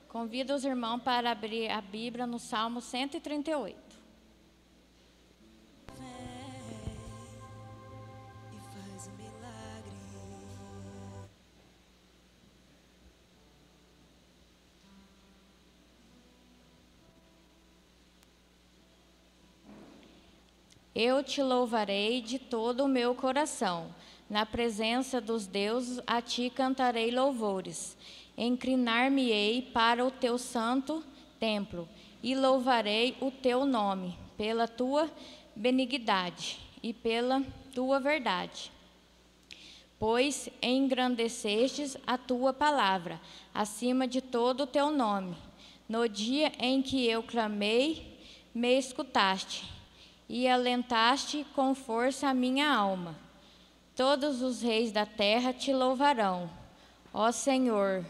Convido os irmãos para abrir a Bíblia no Salmo 138. Eu te louvarei de todo o meu coração. Na presença dos deuses, a ti cantarei louvores. Inclinar-me-ei para o teu santo templo e louvarei o teu nome pela tua benignidade e pela tua verdade. Pois engrandecestes a tua palavra acima de todo o teu nome. No dia em que eu clamei, me escutaste e alentaste com força a minha alma. Todos os reis da terra te louvarão, ó Senhor,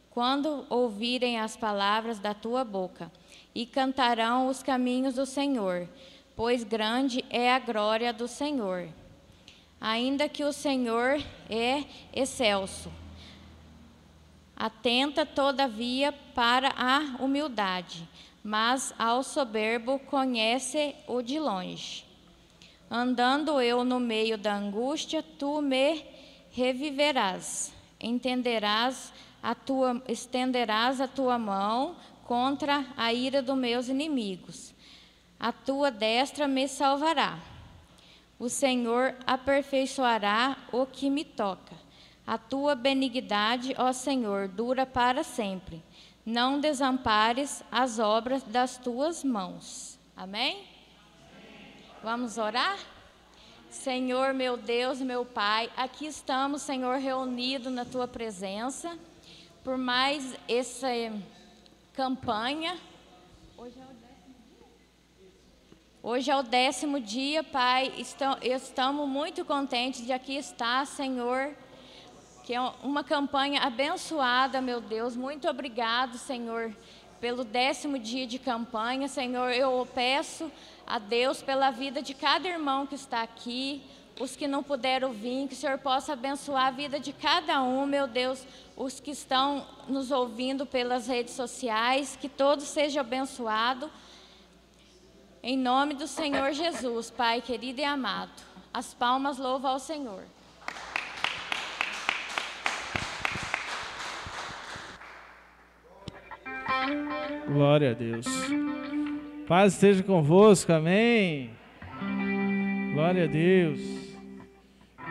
quando ouvirem as palavras da tua boca, e cantarão os caminhos do Senhor, pois grande é a glória do Senhor. Ainda que o Senhor é excelso, atenta todavia para a humildade, mas ao soberbo conhece-o de longe. Andando eu no meio da angústia, tu me reviverás. Estenderás a tua mão contra a ira dos meus inimigos. A tua destra me salvará. O Senhor aperfeiçoará o que me toca. A tua benignidade, ó Senhor, dura para sempre. Não desampares as obras das tuas mãos. Amém? Vamos orar? Senhor, meu Deus, meu Pai, aqui estamos, Senhor, reunidos na tua presença, por mais essa campanha. Hoje é o 10º dia, Pai, estamos muito contentes de aqui estar, Senhor, que é uma campanha abençoada, meu Deus. Muito obrigado, Senhor, pelo 10º dia de campanha. Senhor, eu peço a Deus pela vida de cada irmão que está aqui, os que não puderam vir, que o Senhor possa abençoar a vida de cada um, meu Deus, os que estão nos ouvindo pelas redes sociais, que todos sejam abençoados. Em nome do Senhor Jesus, Pai querido e amado. As palmas louvam ao Senhor. Glória a Deus. Paz esteja convosco, amém. Glória a Deus.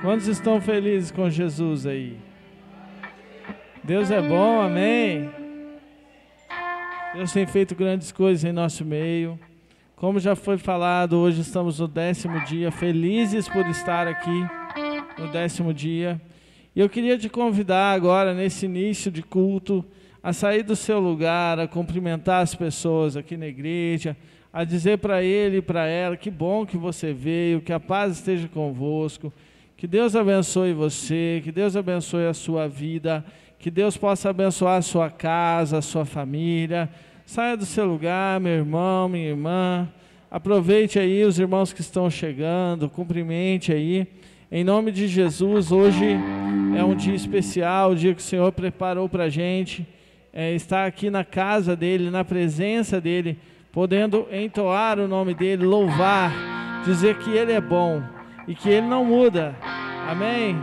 Quantos estão felizes com Jesus aí? Deus é bom, amém. Deus tem feito grandes coisas em nosso meio. Como já foi falado, hoje estamos no 10º dia, felizes por estar aqui no 10º dia. E eu queria te convidar agora, nesse início de culto, a sair do seu lugar, a cumprimentar as pessoas aqui na igreja, a dizer para ele e para ela, que bom que você veio, que a paz esteja convosco, que Deus abençoe você, que Deus abençoe a sua vida, que Deus possa abençoar a sua casa, a sua família. Saia do seu lugar, meu irmão, minha irmã, aproveite aí os irmãos que estão chegando, cumprimente aí. Em nome de Jesus, hoje é um dia especial, o dia que o Senhor preparou para a gente. Estar aqui na casa dele, na presença dele, podendo entoar o nome dele, louvar, dizer que ele é bom e que ele não muda. Amém?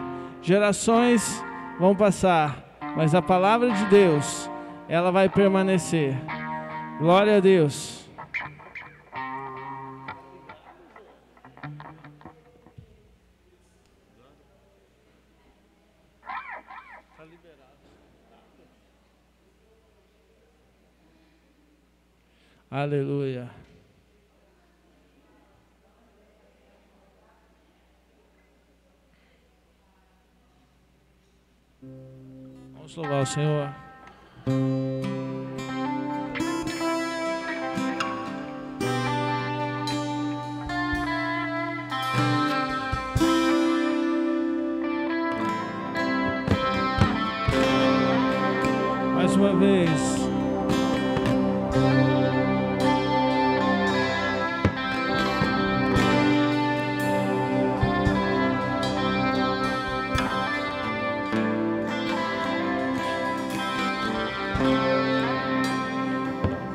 Gerações vão passar, mas a palavra de Deus, ela vai permanecer. Glória a Deus. Aleluia. Vamos louvar o Senhor. Mais uma vez.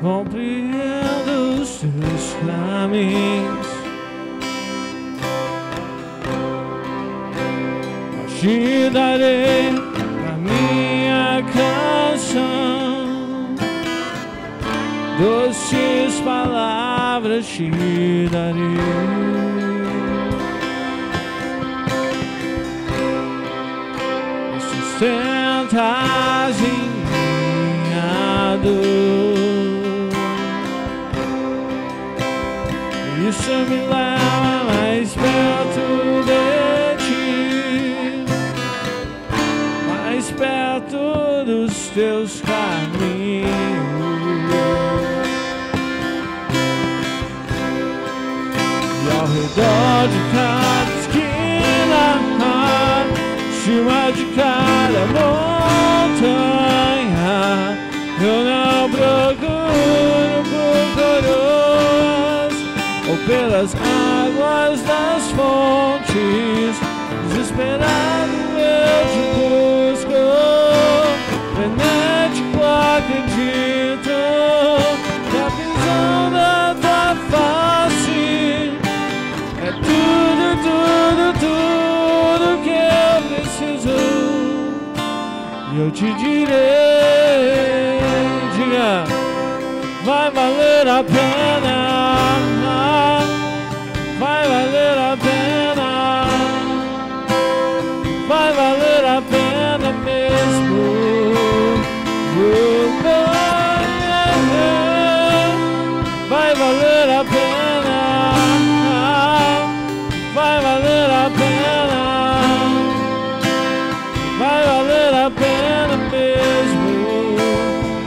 compreendo os teus caminhos. Te darei a minha canção, doces palavras te darei. Sustentas em minha dor, isso me leva mais perto de ti, mais perto dos teus caminhos. E ao redor de cada esquina, acima de cada montanha, eu não procuro por coroas ou pelas águas das fontes. Desesperado eu te busco, frenético acredito que a visão da tua face é tudo, tudo, tudo que eu preciso. E eu te direi, diga, vai valer a pena, vai valer a pena, vai valer a pena mesmo. Vai valer a pena, vai valer a pena, vai valer a pena mesmo.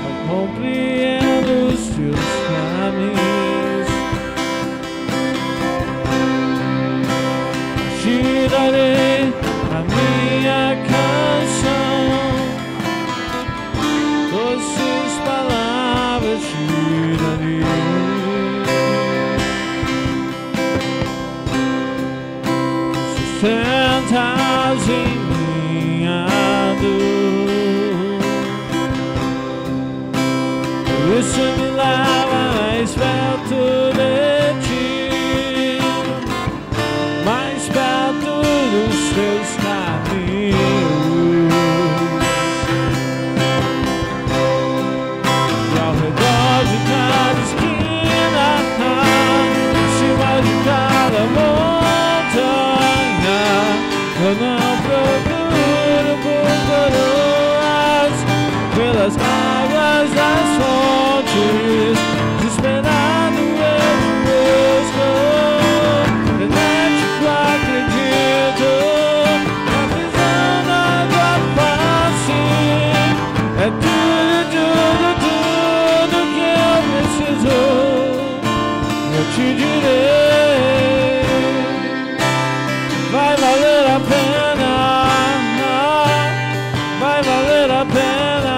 Eu compreendo os teus caminhos, te darei a minha canção, doces palavras te darei. Sustentas em minha dor, por isso me leva mais perto de ti, mais perto dos teus caminhos. E ao redor de cada esquina, acima de cada montanha, eu não procuro por coroas pelas águas das fontes. Desesperado eu te busco, frenético acredito na visão da tua face é tudo, tudo, tudo que eu preciso. Eu te direi, vai valer a pena, vai valer a pena,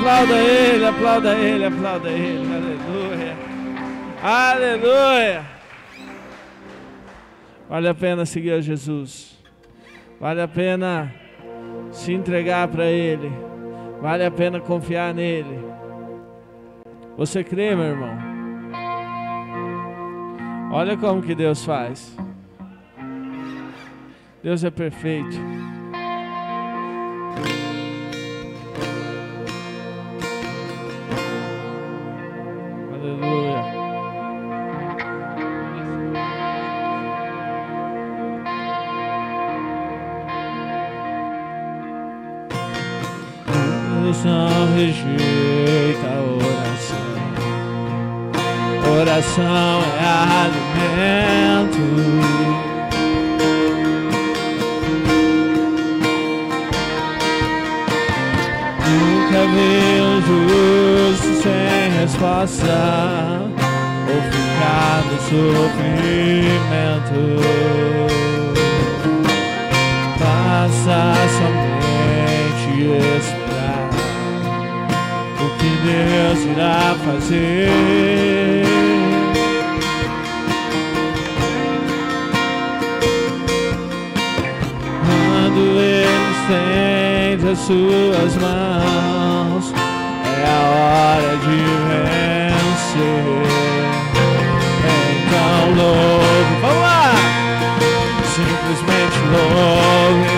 Aplauda Ele, aplauda Ele, aplauda Ele. Aleluia. Aleluia. Vale a pena seguir a Jesus. Vale a pena se entregar para Ele. Vale a pena confiar nele. Você crê, meu irmão? Olha como que Deus faz. Deus é perfeito. Aleluia. Deus não rejeita a oração. Oração é alimento. Nunca vi um justo sem resposta ou ficar no sofrimento. Basta somente esperar o que Deus irá fazer. Quando Ele estende as suas mãos, é a hora de vencer. Então louve, vamos lá! Simplesmente louve.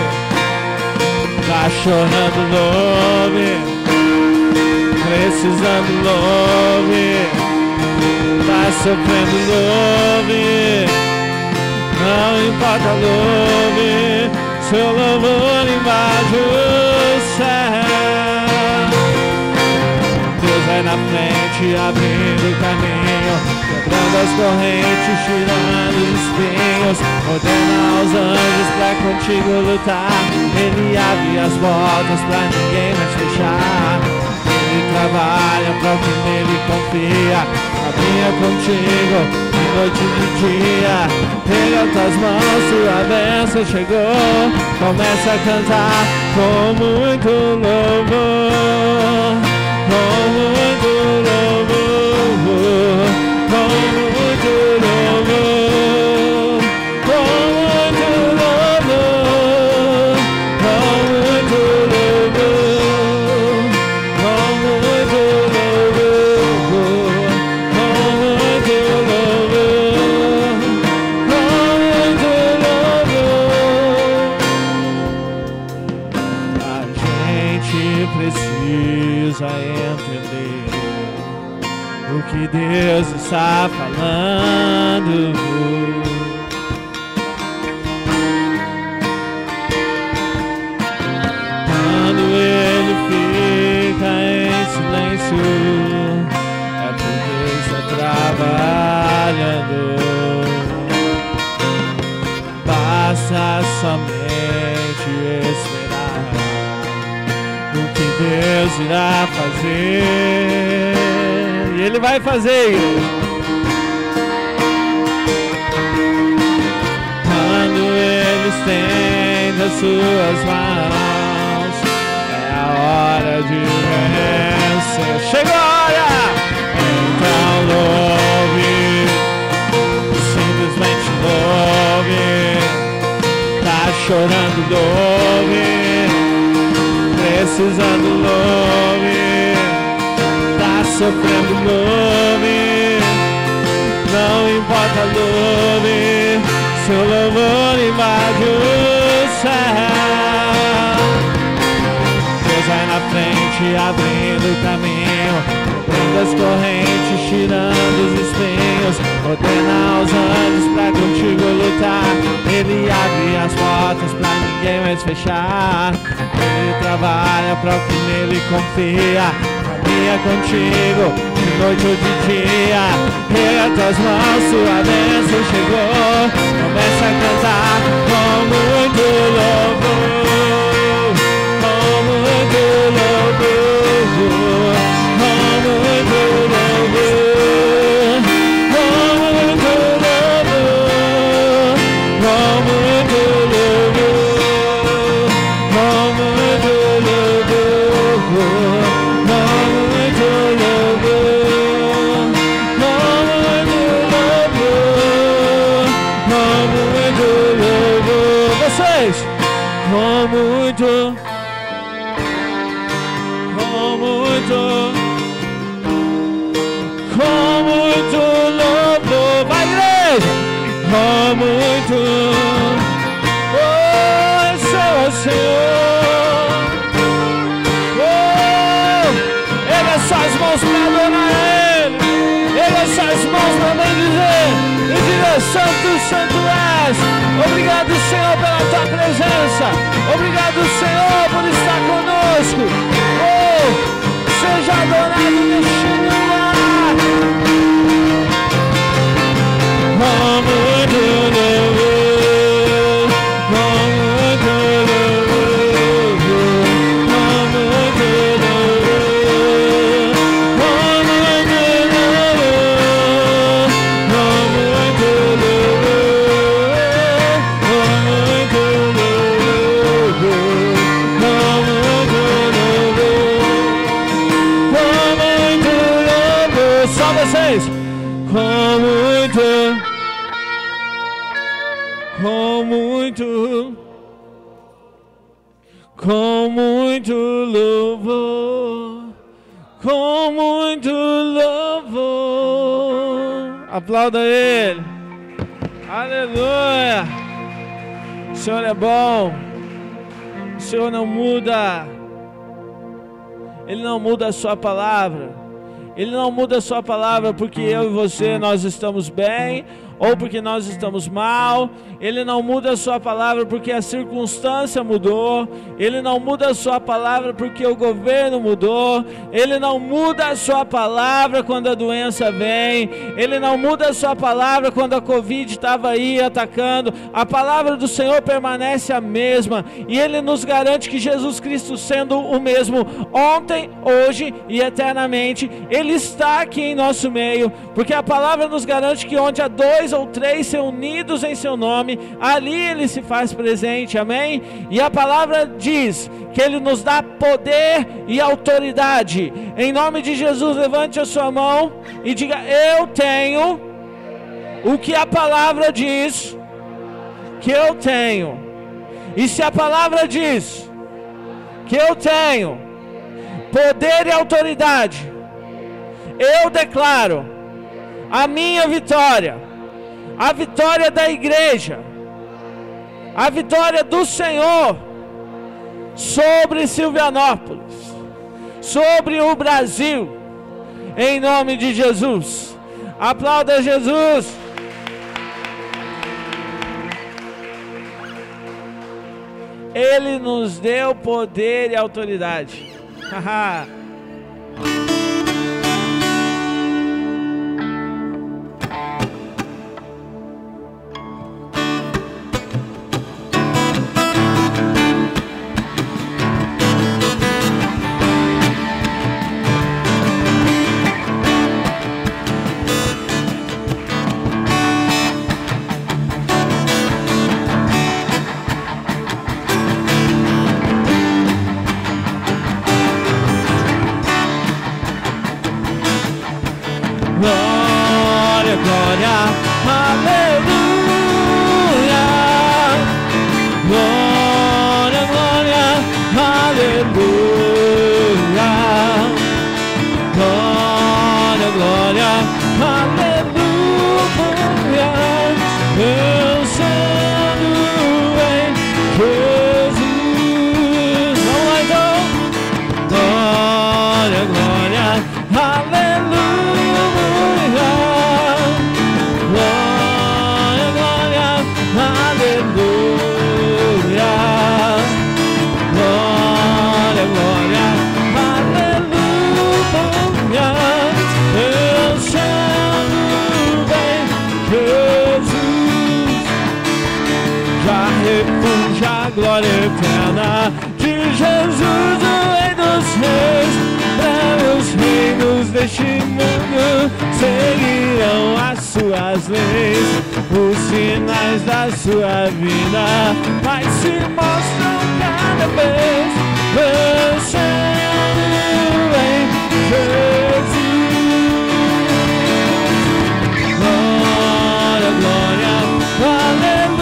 Tá chorando, louve. Precisando, louve. Tá sofrendo, louve. Não importa, louve. Seu louvor invade o céu. Deus vai na frente, abrindo o caminho, quebrando as correntes, tirando os espinhos. Ordena aos anjos pra contigo lutar. Ele abre as portas pra ninguém mais fechar. Ele trabalha pra quem nele confia. Caminha contigo de noite e de dia. Pega tuas mãos, tua bênção chegou. Começa a cantar com muito louvor, com muito louvor, com muito louvor, com muito louvor, com muito louvor, com muito louvor, com muito louvor, com muito louvor. A gente precisa entender o que Deus está falando. Quando Ele fica em silêncio, é porque está trabalhando. Basta somente esperar o que Deus irá fazer. E Ele vai fazer, igreja. Quando Ele estende as suas mãos, é a hora de vencer. Chegou a hora! Então louve, simplesmente louve. Tá chorando, louve. Precisando, louve. Tá sofrendo, louve. Não importa, louve. Seu louvor invade o céu. Deus vai na frente, abrindo o caminho, quebrando as correntes, tirando os espinhos. Ordena aos anjos pra contigo lutar. Ele abre as portas pra ninguém mais fechar. Ele trabalha pra o que nele confia. Caminha contigo de noite ou de dia. Pega tuas mãos, sua bênção chegou. Começa a cantar com muito louvor, com muito louvor, com muito louvor, com muito louvor, com muito louvor, com muito louvor, com louvor. Vai, igreja! Com muito, sou o Senhor. Erga suas mãos para adorar Ele. Erga suas mãos para bendizer. E diga: Santo, Santo és. Obrigado, Senhor, pela tua presença. Obrigado, Senhor, por estar conosco. Seja adorado neste lugar. Com muito louvor, com muito louvor. Aplauda Ele. Aleluia. O Senhor é bom. O Senhor não muda. Ele não muda a sua palavra. Ele não muda a sua palavra porque eu e você, nós estamos bem ou porque nós estamos mal. Ele não muda a sua palavra porque a circunstância mudou. Ele não muda a sua palavra porque o governo mudou. Ele não muda a sua palavra quando a doença vem. Ele não muda a sua palavra quando a Covid estava aí atacando. A palavra do Senhor permanece a mesma. E Ele nos garante que Jesus Cristo, sendo o mesmo ontem, hoje e eternamente, Ele está aqui em nosso meio. Porque a palavra nos garante que onde há 2 ou 3 são unidos em seu nome, ali Ele se faz presente, amém? E a palavra diz que Ele nos dá poder e autoridade. Em nome de Jesus, levante a sua mão e diga: eu tenho o que a palavra diz que eu tenho. E se a palavra diz que eu tenho poder e autoridade, eu declaro a minha vitória, a vitória da igreja, a vitória do Senhor sobre Silvianópolis, sobre o Brasil, em nome de Jesus. Aplauda Jesus. Ele nos deu poder e autoridade. Glória eterna de Jesus, o Rei dos Reis. Para os reinos deste mundo seguirão as suas leis. Os sinais da sua vida mas se mostram cada vez. Vencendo em Jesus. Glória, glória, aleluia.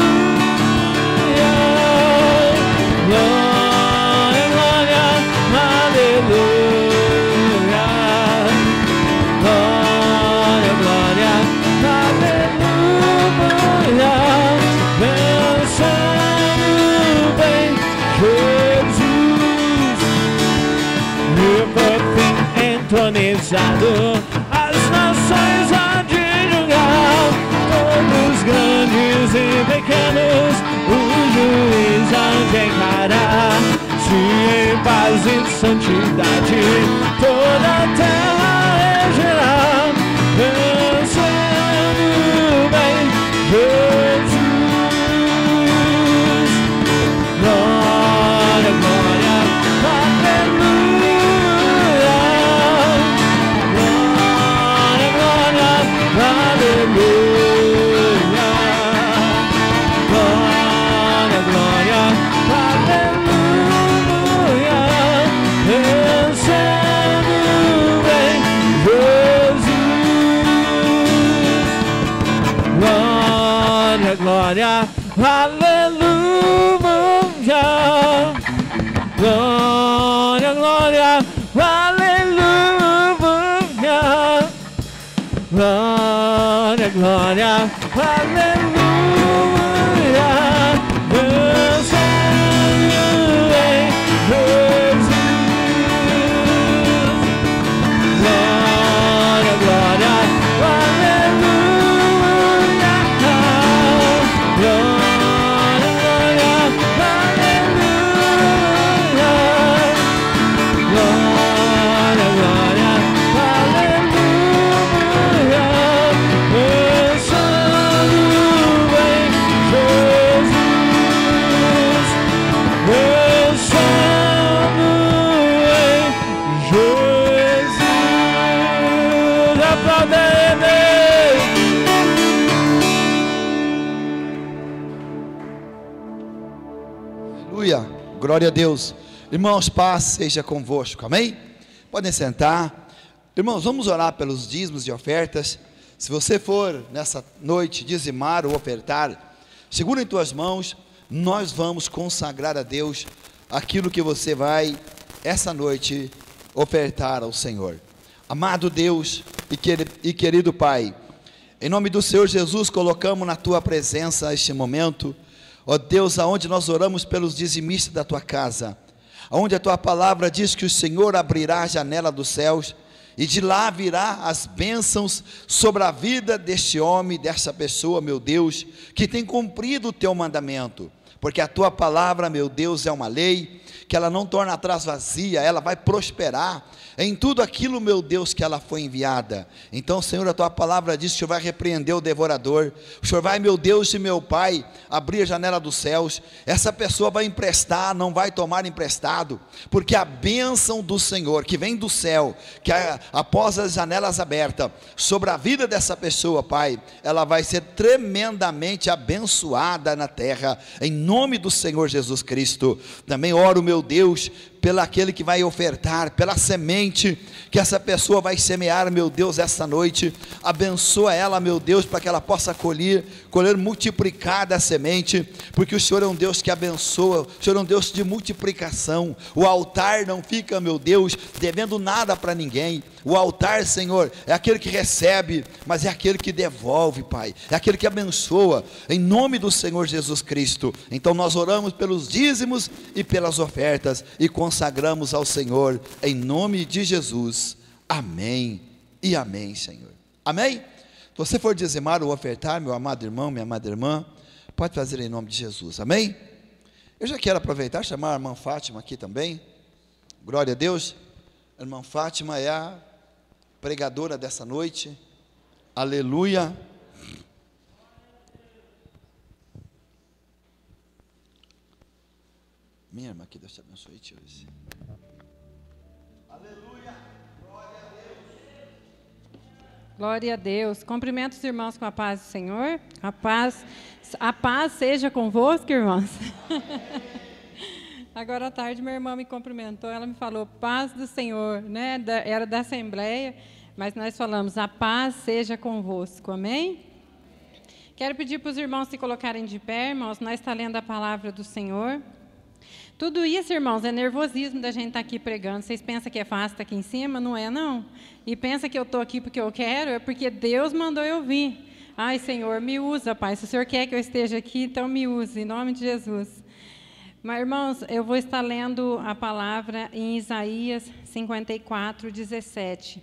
Glória, glória, aleluia. entronizado, as nações há de julgar, todos grandes e pequenos, o juiz há de encarar. Se em paz e santidade toda a terra regerá, pensando bem, Jesus. Glória, glória, aleluia. Glória, glória, aleluia. Glória, glória, aleluia. Pensando bem, Jesus. Glória, glória, aleluia. Glória, glória, aleluia. Glória, glória, aleluia. Pensando em Jesus. Glória, glória, aleluia. Glória, glória, aleluia. Glória, glória, aleluia. Pensando em Jesus. Pensando em Jesus. Aplauda Ele. Aleluia, glória a Deus. Irmãos, paz seja convosco, amém? Podem sentar. Irmãos, vamos orar pelos dízimos e ofertas. Se você for nessa noite dizimar ou ofertar, segura em tuas mãos, nós vamos consagrar a Deus aquilo que você vai, essa noite, ofertar ao Senhor. Amado Deus e querido Pai, em nome do Senhor Jesus, colocamos na Tua presença este momento, ó Deus, aonde nós oramos pelos dizimistas da Tua casa, aonde a Tua palavra diz que o Senhor abrirá a janela dos céus, e de lá virá as bênçãos sobre a vida deste homem, desta pessoa, meu Deus, que tem cumprido o Teu mandamento, porque a Tua palavra, meu Deus, é uma lei, que ela não torna atrás vazia, ela vai prosperar em tudo aquilo, meu Deus, que ela foi enviada. Então, Senhor, a Tua palavra diz que o Senhor vai repreender o devorador, o Senhor vai, meu Deus e meu Pai, abrir a janela dos céus, essa pessoa vai emprestar, não vai tomar emprestado, porque a bênção do Senhor, que vem do céu, que após as janelas abertas, sobre a vida dessa pessoa, Pai, ela vai ser tremendamente abençoada na terra, em nome do Senhor Jesus Cristo. Também oro, meu Deus, pelo aquele que vai ofertar, pela semente que essa pessoa vai semear, meu Deus, essa noite, abençoa ela, meu Deus, para que ela possa colher multiplicada a semente, porque o Senhor é um Deus que abençoa, o Senhor é um Deus de multiplicação. O altar não fica, meu Deus, devendo nada para ninguém. O altar, Senhor, é aquele que recebe, mas é aquele que devolve, Pai, é aquele que abençoa, em nome do Senhor Jesus Cristo. Então nós oramos pelos dízimos e pelas ofertas, e consagramos ao Senhor, em nome de Jesus, amém e amém, Senhor, amém? Se você for dizimar ou ofertar, meu amado irmão, minha amada irmã, pode fazer em nome de Jesus, amém? Eu já quero aproveitar e chamar a irmã Fátima aqui também, glória a Deus. A irmã Fátima é a pregadora dessa noite, aleluia. Minha irmã, que Deus te abençoe hoje. Aleluia, glória a Deus. Glória a Deus. Cumprimento os irmãos com a paz do Senhor. A paz seja convosco, irmãos. Agora à tarde minha irmã me cumprimentou, ela me falou paz do Senhor, né? Era da Assembleia, mas nós falamos a paz seja convosco, amém? Quero pedir para os irmãos se colocarem de pé, irmãos, nós estamos lendo a palavra do Senhor. Tudo isso, irmãos, é nervosismo da gente estar aqui pregando. Vocês pensam que é fácil estar aqui em cima? Não é, não. E pensa que eu estou aqui porque eu quero, é porque Deus mandou eu vir. Ai, Senhor, me usa, Pai. Se o Senhor quer que eu esteja aqui, então me use, em nome de Jesus. Mas, irmãos, eu vou estar lendo a palavra em Isaías 54, 17.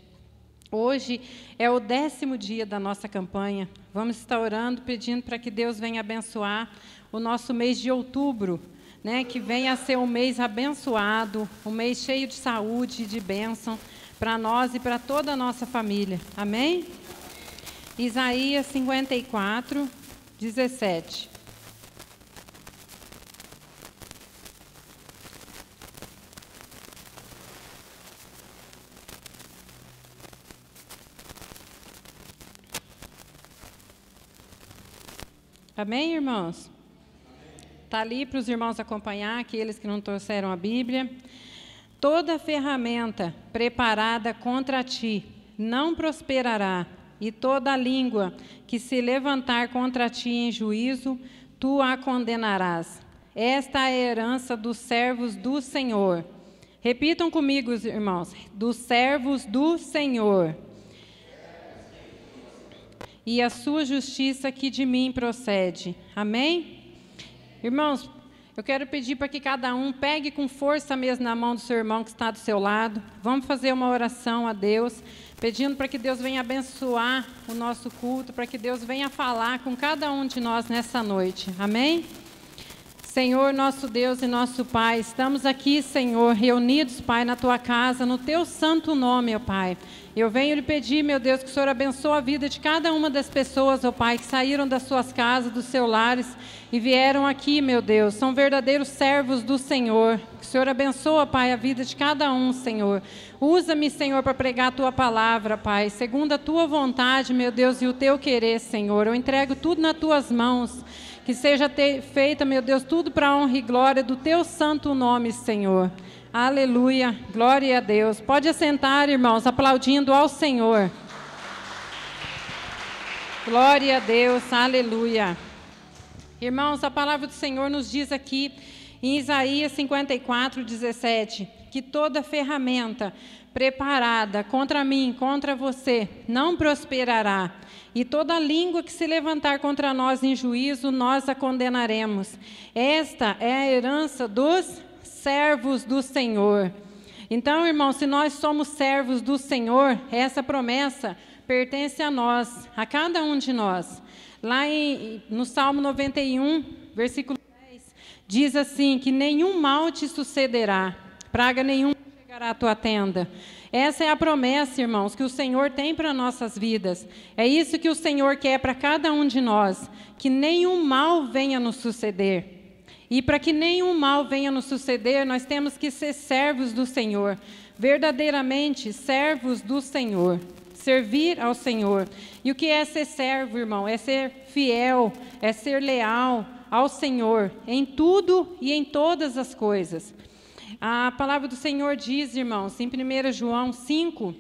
Hoje é o 10º dia da nossa campanha. Vamos estar orando, pedindo para que Deus venha abençoar o nosso mês de outubro, né? Que venha a ser um mês abençoado, um mês cheio de saúde, de bênção para nós e para toda a nossa família. Amém? Isaías 54, 17. Amém, irmãos? Está ali para os irmãos acompanhar, aqueles que não trouxeram a Bíblia. Toda ferramenta preparada contra ti não prosperará, e toda língua que se levantar contra ti em juízo, tu a condenarás. Esta é a herança dos servos do Senhor. Repitam comigo, irmãos, dos servos do Senhor. E a sua justiça que de mim procede. Amém? Irmãos, eu quero pedir para que cada um pegue com força mesmo na mão do seu irmão que está do seu lado. Vamos fazer uma oração a Deus, pedindo para que Deus venha abençoar o nosso culto, para que Deus venha falar com cada um de nós nessa noite. Amém? Senhor, nosso Deus e nosso Pai, estamos aqui, Senhor, reunidos, Pai, na Tua casa, no Teu santo nome, ó Pai. Eu venho lhe pedir, meu Deus, que o Senhor abençoe a vida de cada uma das pessoas, ó Pai, que saíram das suas casas, dos seus lares e vieram aqui, meu Deus. São verdadeiros servos do Senhor. Que o Senhor abençoe, Pai, a vida de cada um, Senhor. Usa-me, Senhor, para pregar a Tua palavra, Pai, segundo a Tua vontade, meu Deus, e o Teu querer, Senhor. Eu entrego tudo nas Tuas mãos. Que seja feita, meu Deus, tudo para a honra e glória do Teu santo nome, Senhor. Aleluia, glória a Deus. Pode assentar, irmãos, aplaudindo ao Senhor. Glória a Deus, aleluia. Irmãos, a palavra do Senhor nos diz aqui em Isaías 54, 17, que toda ferramenta preparada contra mim, contra você, não prosperará. E toda língua que se levantar contra nós em juízo, nós a condenaremos. Esta é a herança dos servos do Senhor. Então, irmãos, se nós somos servos do Senhor, essa promessa pertence a nós, a cada um de nós. Lá no Salmo 91, versículo 10, diz assim, que nenhum mal te sucederá, praga nenhuma chegará à tua tenda. Essa é a promessa, irmãos, que o Senhor tem para nossas vidas. É isso que o Senhor quer para cada um de nós, que nenhum mal venha nos suceder. E para que nenhum mal venha nos suceder, nós temos que ser servos do Senhor, verdadeiramente servos do Senhor, servir ao Senhor. E o que é ser servo, irmão? É ser fiel, é ser leal ao Senhor, em tudo e em todas as coisas. A palavra do Senhor diz, irmãos, em 1 João 5,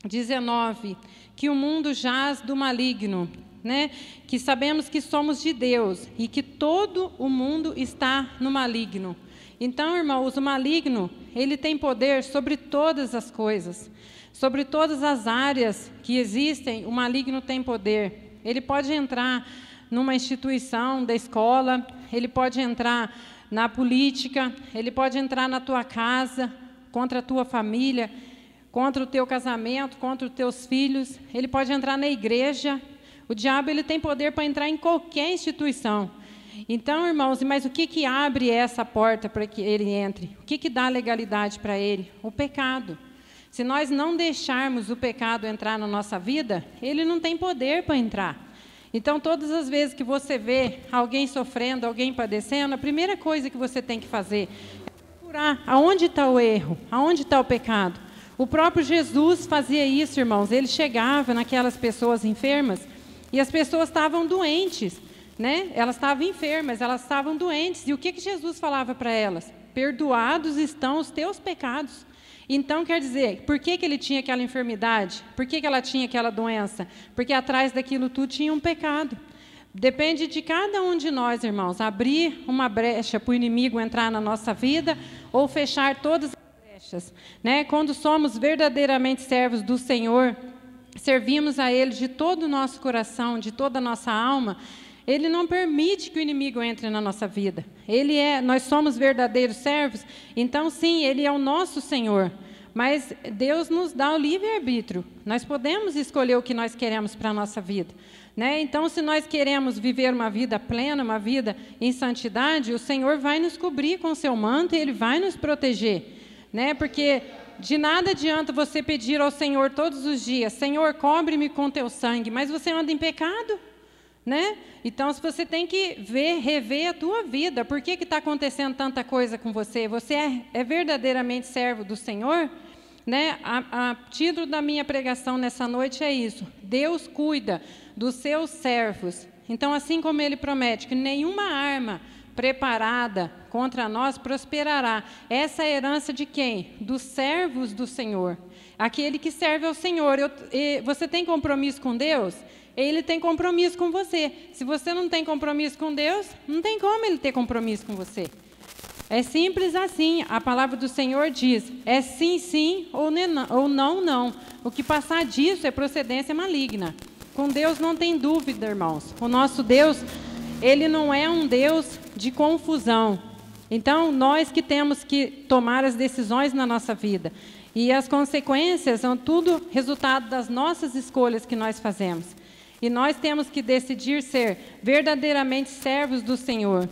19, que o mundo jaz do maligno, né? Que sabemos que somos de Deus e que todo o mundo está no maligno. Então, irmãos, o maligno, ele tem poder sobre todas as coisas, sobre todas as áreas que existem, o maligno tem poder. Ele pode entrar numa instituição da escola, ele pode entrar na política, ele pode entrar na tua casa, contra a tua família, contra o teu casamento, contra os teus filhos, ele pode entrar na igreja. O diabo, ele tem poder para entrar em qualquer instituição. Então, irmãos, mas o que abre essa porta para que ele entre? O que dá legalidade para ele? O pecado. Se nós não deixarmos o pecado entrar na nossa vida, ele não tem poder para entrar. Então, todas as vezes que você vê alguém sofrendo, alguém padecendo, a primeira coisa que você tem que fazer é procurar aonde está o erro, aonde está o pecado. O próprio Jesus fazia isso, irmãos. Ele chegava naquelas pessoas enfermas e as pessoas estavam doentes, né? Elas estavam enfermas, elas estavam doentes. E o que Jesus falava para elas? Perdoados estão os teus pecados. Então, quer dizer, por que ele tinha aquela enfermidade? Por que ela tinha aquela doença? Porque atrás daquilo tudo tinha um pecado. Depende de cada um de nós, irmãos, abrir uma brecha para o inimigo entrar na nossa vida ou fechar todas as brechas, né? Quando somos verdadeiramente servos do Senhor, servimos a Ele de todo o nosso coração, de toda a nossa alma, Ele não permite que o inimigo entre na nossa vida. Nós somos verdadeiros servos, então sim, Ele é o nosso Senhor. Mas Deus nos dá o livre-arbítrio. Nós podemos escolher o que nós queremos para a nossa vida, né? Então, se nós queremos viver uma vida plena, uma vida em santidade, o Senhor vai nos cobrir com o seu manto e Ele vai nos proteger, né? Porque de nada adianta você pedir ao Senhor todos os dias: Senhor, cobre-me com teu sangue, mas você anda em pecado, né? Então, se você tem que rever a tua vida, por que está acontecendo tanta coisa com você? Você é verdadeiramente servo do Senhor? Né? A título da minha pregação nessa noite é isso: Deus cuida dos seus servos. Então, assim como Ele promete que nenhuma arma preparada contra nós prosperará, essa é a herança de quem? Dos servos do Senhor, aquele que serve ao Senhor. Você tem compromisso com Deus? Ele tem compromisso com você. Se você não tem compromisso com Deus, não tem como Ele ter compromisso com você. É simples assim. A palavra do Senhor diz: é sim, sim, ou não, não. O que passar disso é procedência maligna. Com Deus não tem dúvida, irmãos. O nosso Deus, Ele não é um Deus de confusão. Então, nós que temos que tomar as decisões na nossa vida. E as consequências são tudo resultado das nossas escolhas que nós fazemos. E nós temos que decidir ser verdadeiramente servos do Senhor.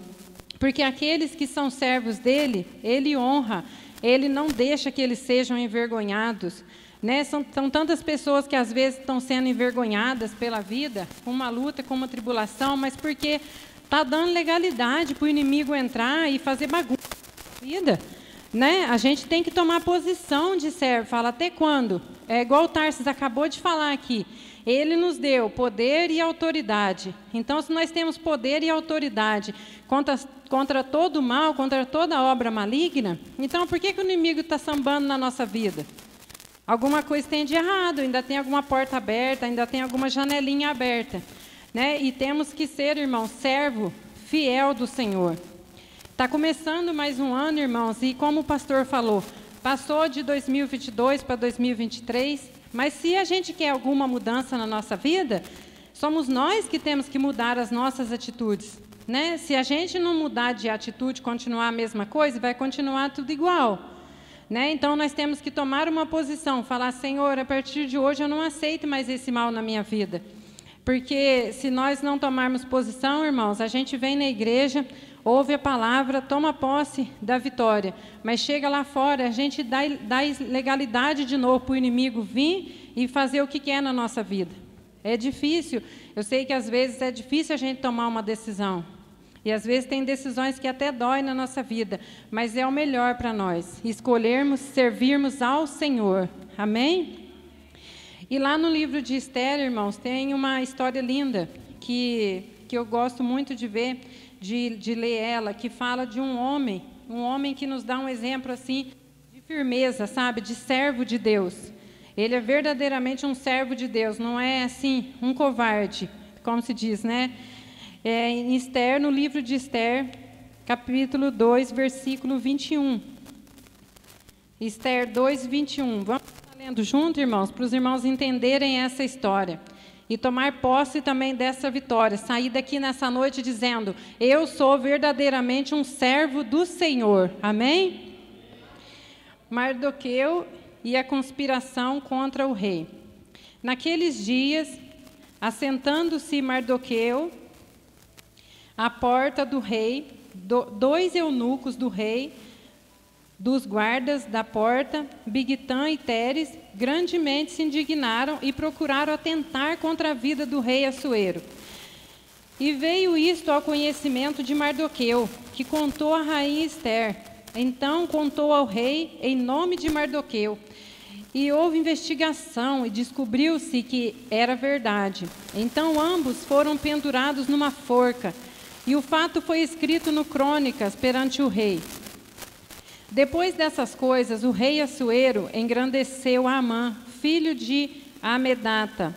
Porque aqueles que são servos dEle, Ele honra, Ele não deixa que eles sejam envergonhados, né? São tantas pessoas que às vezes estão sendo envergonhadas pela vida, com uma luta, com uma tribulação, mas porque está dando legalidade para o inimigo entrar e fazer bagunça na vida, né? A gente tem que tomar posição de servo. Fala, até quando? É igual o Tarsis acabou de falar aqui. Ele nos deu poder e autoridade. Então, se nós temos poder e autoridade contra todo o mal, contra toda obra maligna, então por que o inimigo está sambando na nossa vida? Alguma coisa tem de errado, ainda tem alguma porta aberta, ainda tem alguma janelinha aberta, né? E temos que ser, irmão, servo fiel do Senhor. Está começando mais um ano, irmãos, e como o pastor falou, passou de 2022 para 2023, mas se a gente quer alguma mudança na nossa vida, somos nós que temos que mudar as nossas atitudes, né? Se a gente não mudar de atitude, continuar a mesma coisa, vai continuar tudo igual, né? Então, nós temos que tomar uma posição, falar: Senhor, a partir de hoje eu não aceito mais esse mal na minha vida. Porque se nós não tomarmos posição, irmãos, a gente vem na igreja, ouve a palavra, toma posse da vitória, mas chega lá fora, a gente dá legalidade de novo para o inimigo vir e fazer o que quer na nossa vida. É difícil, eu sei que às vezes é difícil a gente tomar uma decisão, e às vezes tem decisões que até dói na nossa vida, mas é o melhor para nós, escolhermos servirmos ao Senhor. Amém? E lá no livro de Esther, irmãos, tem uma história linda que eu gosto muito de ver, de ler ela, que fala de um homem que nos dá um exemplo assim de firmeza, sabe, de servo de Deus. Ele é verdadeiramente um servo de Deus, não é assim um covarde, como se diz, né? Em Esther, no livro de Esther, capítulo 2, versículo 21. Esther 2, 21. Vamos estar lendo junto, irmãos, para os irmãos entenderem essa história e tomar posse também dessa vitória. Sair daqui nessa noite dizendo: eu sou verdadeiramente um servo do Senhor. Amém? Mardoqueu e a conspiração contra o rei. Naqueles dias, assentando-se Mardoqueu à porta do rei, dois eunucos do rei, dos guardas da porta, Bigtã e Teres, grandemente se indignaram e procuraram atentar contra a vida do rei Assuero. E veio isto ao conhecimento de Mardoqueu, que contou a rainha Esther. Então contou ao rei em nome de Mardoqueu. E houve investigação e descobriu-se que era verdade. Então ambos foram pendurados numa forca. E o fato foi escrito no Crônicas perante o rei. Depois dessas coisas, o rei Assuero engrandeceu Amã, filho de Amedata,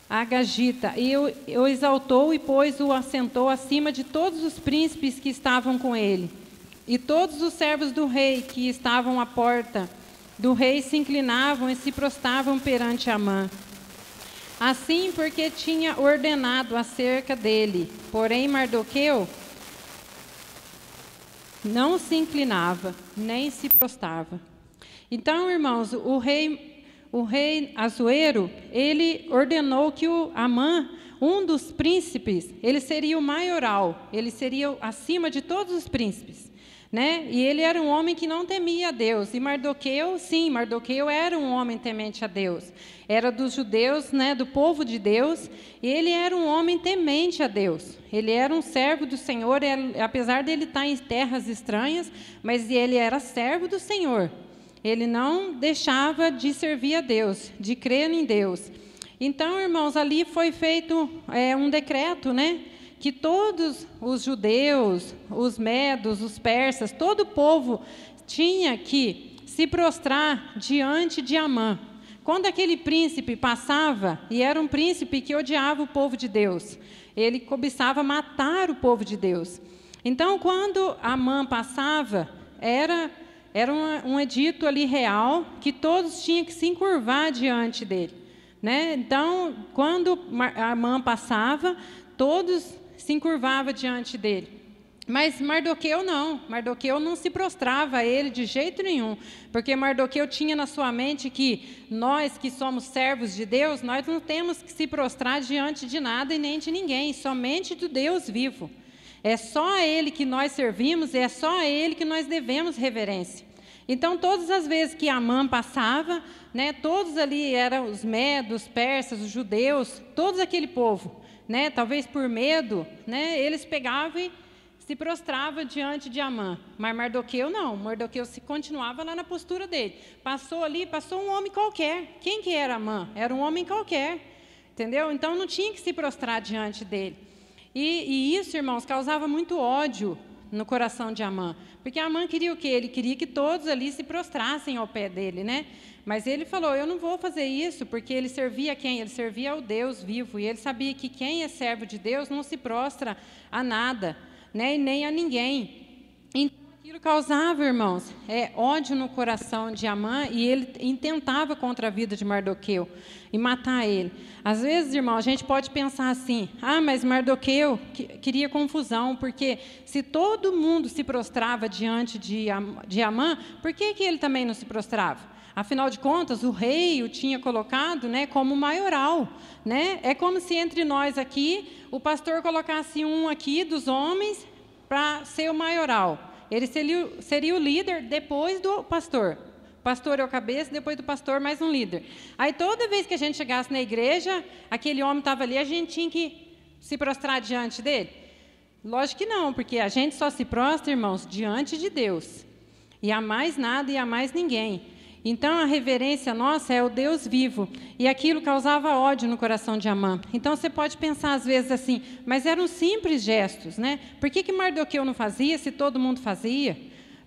Agagita, e o exaltou e o assentou acima de todos os príncipes que estavam com ele. E todos os servos do rei que estavam à porta do rei se inclinavam e se prostravam perante Amã. assim porque tinha ordenado acerca dele. Porém, Mardoqueu não se inclinava, nem se prostrava. Então, irmãos, o rei Assuero, ele ordenou que o Amã, um dos príncipes, ele seria o maioral, ele seria acima de todos os príncipes, né? E ele era um homem que não temia a Deus. E Mardoqueu, sim, Mardoqueu era um homem temente a Deus. Era dos judeus, né, do povo de Deus, e ele era um homem temente a Deus. Ele era um servo do Senhor, apesar dele estar em terras estranhas, mas ele era servo do Senhor. Ele não deixava de servir a Deus, de crer em Deus. Então, irmãos, ali foi feito um decreto, né? Que todos os judeus, os medos, os persas, todo o povo tinha que se prostrar diante de Amã. Quando aquele príncipe passava, e era um príncipe que odiava o povo de Deus, ele cobiçava matar o povo de Deus. Então, quando Amã passava, era um edito ali real, que todos tinham que se encurvar diante dele, né? Então, quando Amã passava, todos se encurvavam diante dele. Mas Mardoqueu não se prostrava a ele de jeito nenhum, porque Mardoqueu tinha na sua mente que nós que somos servos de Deus, nós não temos que se prostrar diante de nada e nem de ninguém, somente do Deus vivo. É só a Ele que nós servimos, é só a Ele que nós devemos reverência. Então, todas as vezes que Amã passava, né, todos ali eram os medos, persas, os judeus, todos aquele povo, né, talvez por medo, né, eles pegavam e se prostrava diante de Amã. Mas Mardoqueu não, Mardoqueu continuava lá na postura dele. Passou ali, passou um homem qualquer. Quem que era Amã? Era um homem qualquer, entendeu? Então não tinha que se prostrar diante dele. E isso, irmãos, causava muito ódio no coração de Amã, porque Amã queria o quê? Ele queria que todos ali se prostrassem ao pé dele, né? Mas ele falou, eu não vou fazer isso, porque ele servia a quem? Ele servia ao Deus vivo, e ele sabia que quem é servo de Deus não se prostra a nada, né? E nem a ninguém. Então, aquilo causava, irmãos, ódio no coração de Amã, e ele intentava contra a vida de Mardoqueu, e matar ele. Às vezes, irmão, a gente pode pensar assim, mas Mardoqueu queria confusão, porque se todo mundo se prostrava diante de Amã, por que ele também não se prostrava? Afinal de contas, o rei o tinha colocado, né, como maioral, né? É como se entre nós aqui, o pastor colocasse um aqui dos homens para ser o maioral. Ele seria o líder depois do pastor. O pastor é o cabeça, depois do pastor mais um líder. Aí toda vez que a gente chegasse na igreja, aquele homem estava ali, a gente tinha que se prostrar diante dele? Lógico que não, porque a gente só se prostra, irmãos, diante de Deus. E a mais nada e a mais ninguém. Então, a reverência nossa é o Deus vivo. E aquilo causava ódio no coração de Amã. Então, você pode pensar às vezes assim, mas eram simples gestos, né? Por que Mardoqueu não fazia se todo mundo fazia?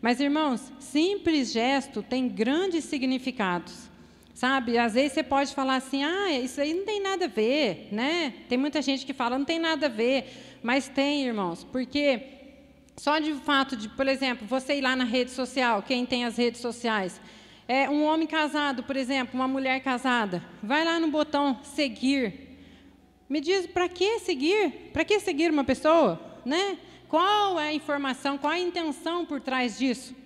Mas, irmãos, simples gesto tem grandes significados. Sabe? Às vezes você pode falar assim, isso aí não tem nada a ver, né? Tem muita gente que fala, não tem nada a ver. Mas tem, irmãos, porque só de fato de, por exemplo, você ir lá na rede social, quem tem as redes sociais, um homem casado, por exemplo, uma mulher casada, vai lá no botão seguir. Me diz, para que seguir? Para que seguir uma pessoa? Né? Qual é a informação, qual é a intenção por trás disso?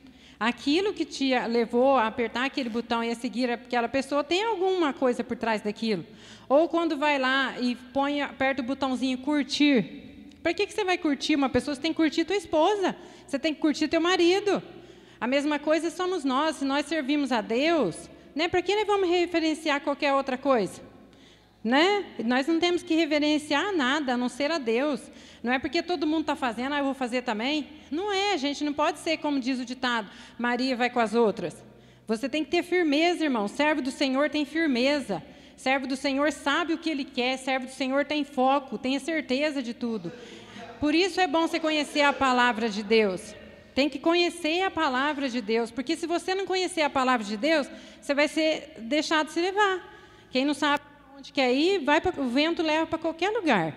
Aquilo que te levou a apertar aquele botão e a seguir aquela pessoa, tem alguma coisa por trás daquilo? Ou quando vai lá e aperta o botãozinho curtir. Para que você vai curtir uma pessoa? Você tem que curtir tua esposa, você tem que curtir teu marido. A mesma coisa somos nós, se nós servimos a Deus, né? Para que nós vamos reverenciar qualquer outra coisa? Né? Nós não temos que reverenciar nada, a não ser a Deus. Não é porque todo mundo está fazendo, eu vou fazer também. Não é, a gente não pode ser, como diz o ditado, Maria vai com as outras. Você tem que ter firmeza, irmão. Servo do Senhor tem firmeza. Servo do Senhor sabe o que Ele quer. Servo do Senhor tem foco, tem certeza de tudo. Por isso é bom você conhecer a palavra de Deus. Tem que conhecer a palavra de Deus, porque se você não conhecer a palavra de Deus, você vai ser deixado se levar. Quem não sabe onde quer ir, o vento leva para qualquer lugar.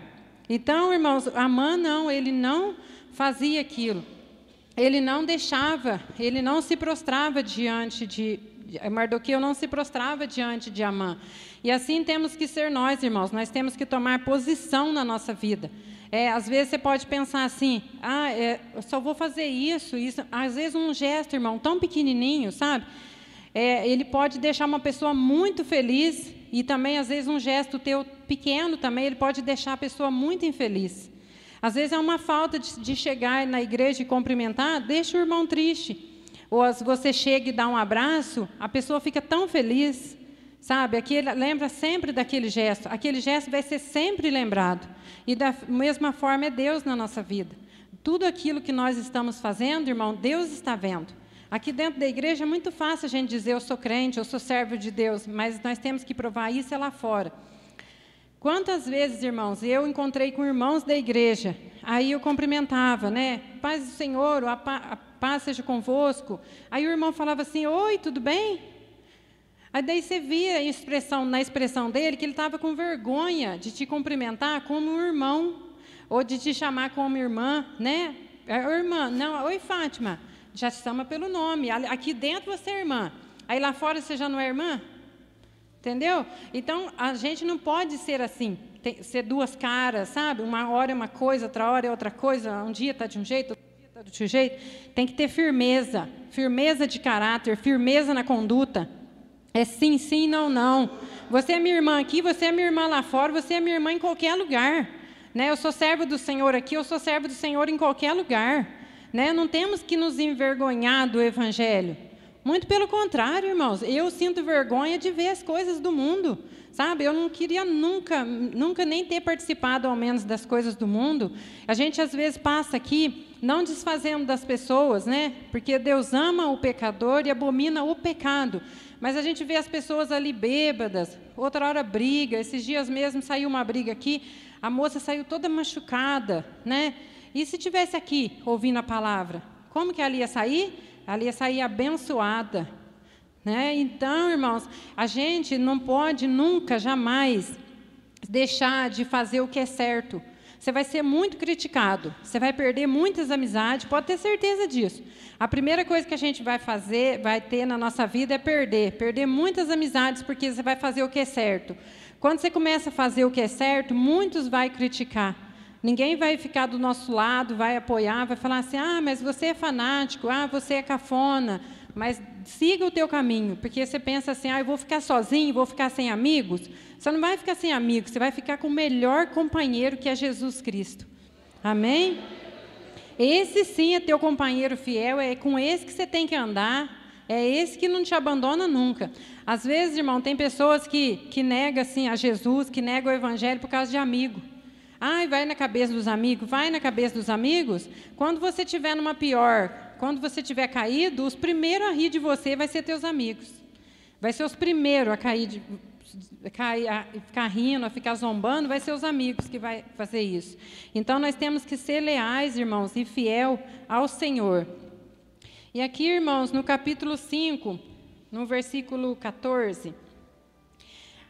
Então, irmãos, Amã não, ele não fazia aquilo. Ele não deixava, ele não se prostrava diante Mardoqueu não se prostrava diante de Amã. E assim temos que ser nós, irmãos. Nós temos que tomar posição na nossa vida. Às vezes você pode pensar assim, eu só vou fazer isso. Às vezes um gesto, irmão, tão pequenininho, sabe? Ele pode deixar uma pessoa muito feliz, e também, às vezes, um gesto teu pequeno também, ele pode deixar a pessoa muito infeliz. Às vezes é uma falta de chegar na igreja e cumprimentar, deixa o irmão triste. Ou se você chega e dá um abraço, a pessoa fica tão feliz, sabe? Lembra sempre daquele gesto. Aquele gesto vai ser sempre lembrado. E da mesma forma é Deus na nossa vida. Tudo aquilo que nós estamos fazendo, irmão, Deus está vendo. Aqui dentro da igreja é muito fácil a gente dizer eu sou crente, eu sou servo de Deus, mas nós temos que provar isso lá fora. Quantas vezes, irmãos, eu encontrei com irmãos da igreja, aí eu cumprimentava, né? Paz do Senhor, a paz seja convosco. Aí o irmão falava assim, oi, tudo bem? Aí daí você via na expressão dele que ele estava com vergonha de te cumprimentar como um irmão, ou de te chamar como irmã, né? Irmã, não, oi Fátima. Já te chama pelo nome. Aqui dentro você é irmã. Aí lá fora você já não é irmã? Entendeu? Então, a gente não pode ser assim, ser duas caras, sabe? Uma hora é uma coisa, outra hora é outra coisa. Um dia está de um jeito, outro dia está de outro jeito. Tem que ter firmeza. Firmeza de caráter, firmeza na conduta. É sim, sim, não, não. Você é minha irmã aqui, você é minha irmã lá fora, você é minha irmã em qualquer lugar. Né? Eu sou servo do Senhor aqui, eu sou servo do Senhor em qualquer lugar. Né? Não temos que nos envergonhar do Evangelho. Muito pelo contrário, irmãos. Eu sinto vergonha de ver as coisas do mundo. Sabe? Eu não queria nunca nem ter participado, ao menos, das coisas do mundo. A gente, às vezes, passa aqui não desfazendo das pessoas, né? Porque Deus ama o pecador e abomina o pecado. Mas a gente vê as pessoas ali bêbadas, outra hora briga. Esses dias mesmo saiu uma briga aqui, a moça saiu toda machucada, né? E se tivesse aqui, ouvindo a palavra, como que ela ia sair? Ela ia sair abençoada. Né? Então, irmãos, a gente não pode nunca, jamais, deixar de fazer o que é certo. Você vai ser muito criticado, você vai perder muitas amizades, pode ter certeza disso. A primeira coisa que a gente vai ter na nossa vida é perder muitas amizades, porque você vai fazer o que é certo. Quando você começa a fazer o que é certo, muitos vão criticar. Ninguém vai ficar do nosso lado, vai apoiar, vai falar assim, mas você é fanático, você é cafona, mas siga o teu caminho, porque você pensa assim, eu vou ficar sozinho, vou ficar sem amigos. Você não vai ficar sem amigos, você vai ficar com o melhor companheiro, que é Jesus Cristo. Amém? Esse sim é teu companheiro fiel, é com esse que você tem que andar, é esse que não te abandona nunca. Às vezes, irmão, tem pessoas que negam assim, a Jesus, que negam o Evangelho por causa de amigo. Vai na cabeça dos amigos, vai na cabeça dos amigos. Quando você estiver numa pior, quando você tiver caído, os primeiros a rir de você vai ser teus amigos. Vai ser os primeiros a a ficar rindo, a ficar zombando, vai ser os amigos que vai fazer isso. Então, nós temos que ser leais, irmãos, e fiel ao Senhor. E aqui, irmãos, no capítulo 5, no versículo 14,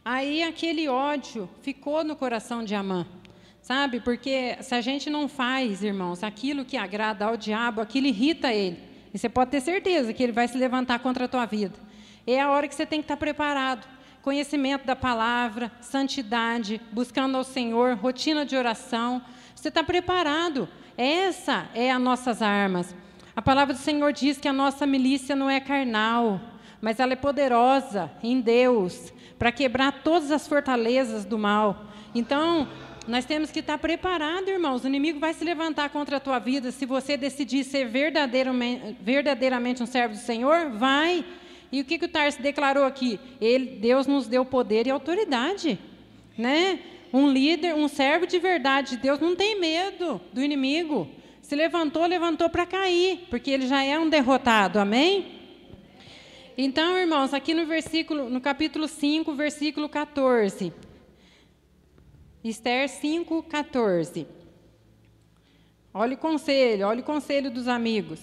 aí aquele ódio ficou no coração de Amã. Sabe, porque se a gente não faz, irmãos, aquilo que agrada ao diabo, aquilo irrita ele. E você pode ter certeza que ele vai se levantar contra a tua vida. É a hora que você tem que estar preparado. Conhecimento da palavra, santidade, buscando ao Senhor, rotina de oração. Você está preparado. Essa é as nossas armas. A palavra do Senhor diz que a nossa milícia não é carnal, mas ela é poderosa em Deus, para quebrar todas as fortalezas do mal. Então, nós temos que estar preparados, irmãos. O inimigo vai se levantar contra a tua vida. Se você decidir ser verdadeiramente um servo do Senhor, vai. E o que o Tarso declarou aqui? Deus nos deu poder e autoridade. Né? Um líder, um servo de verdade de Deus não tem medo do inimigo. Se levantou para cair, porque ele já é um derrotado. Amém? Então, irmãos, aqui no capítulo 5, versículo 14... Esther 5:14. Olha o conselho dos amigos.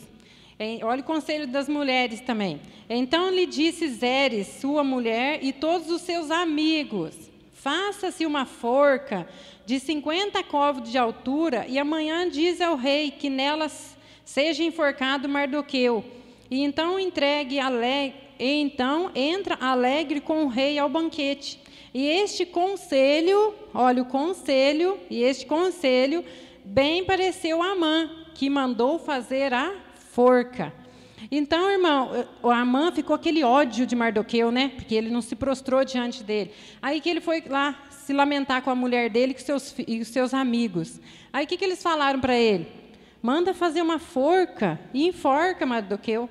Olha o conselho das mulheres também. Então lhe disse Zeres, sua mulher, e todos os seus amigos: faça-se uma forca de 50 côvados de altura, e amanhã diz ao rei que nelas seja enforcado Mardoqueu. E então entregue então entra alegre com o rei ao banquete. E este conselho, olha o conselho, e este conselho bem pareceu a Amã, que mandou fazer a forca. Então, irmão, o Amã ficou aquele ódio de Mardoqueu, né? Porque ele não se prostrou diante dele. Aí que ele foi lá se lamentar com a mulher dele e os seus amigos. Aí o que eles falaram para ele? Manda fazer uma forca e enforca Mardoqueu.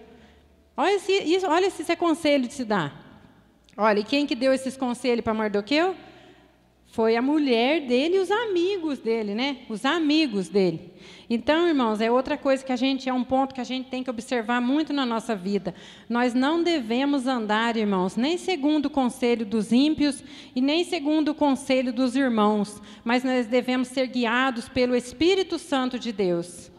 Olha se isso é conselho de se dar. Olha, e quem que deu esses conselhos para Mardoqueu? Foi a mulher dele e os amigos dele, né? Os amigos dele. Então, irmãos, é outra coisa que é um ponto que a gente tem que observar muito na nossa vida. Nós não devemos andar, irmãos, nem segundo o conselho dos ímpios e nem segundo o conselho dos irmãos, mas nós devemos ser guiados pelo Espírito Santo de Deus.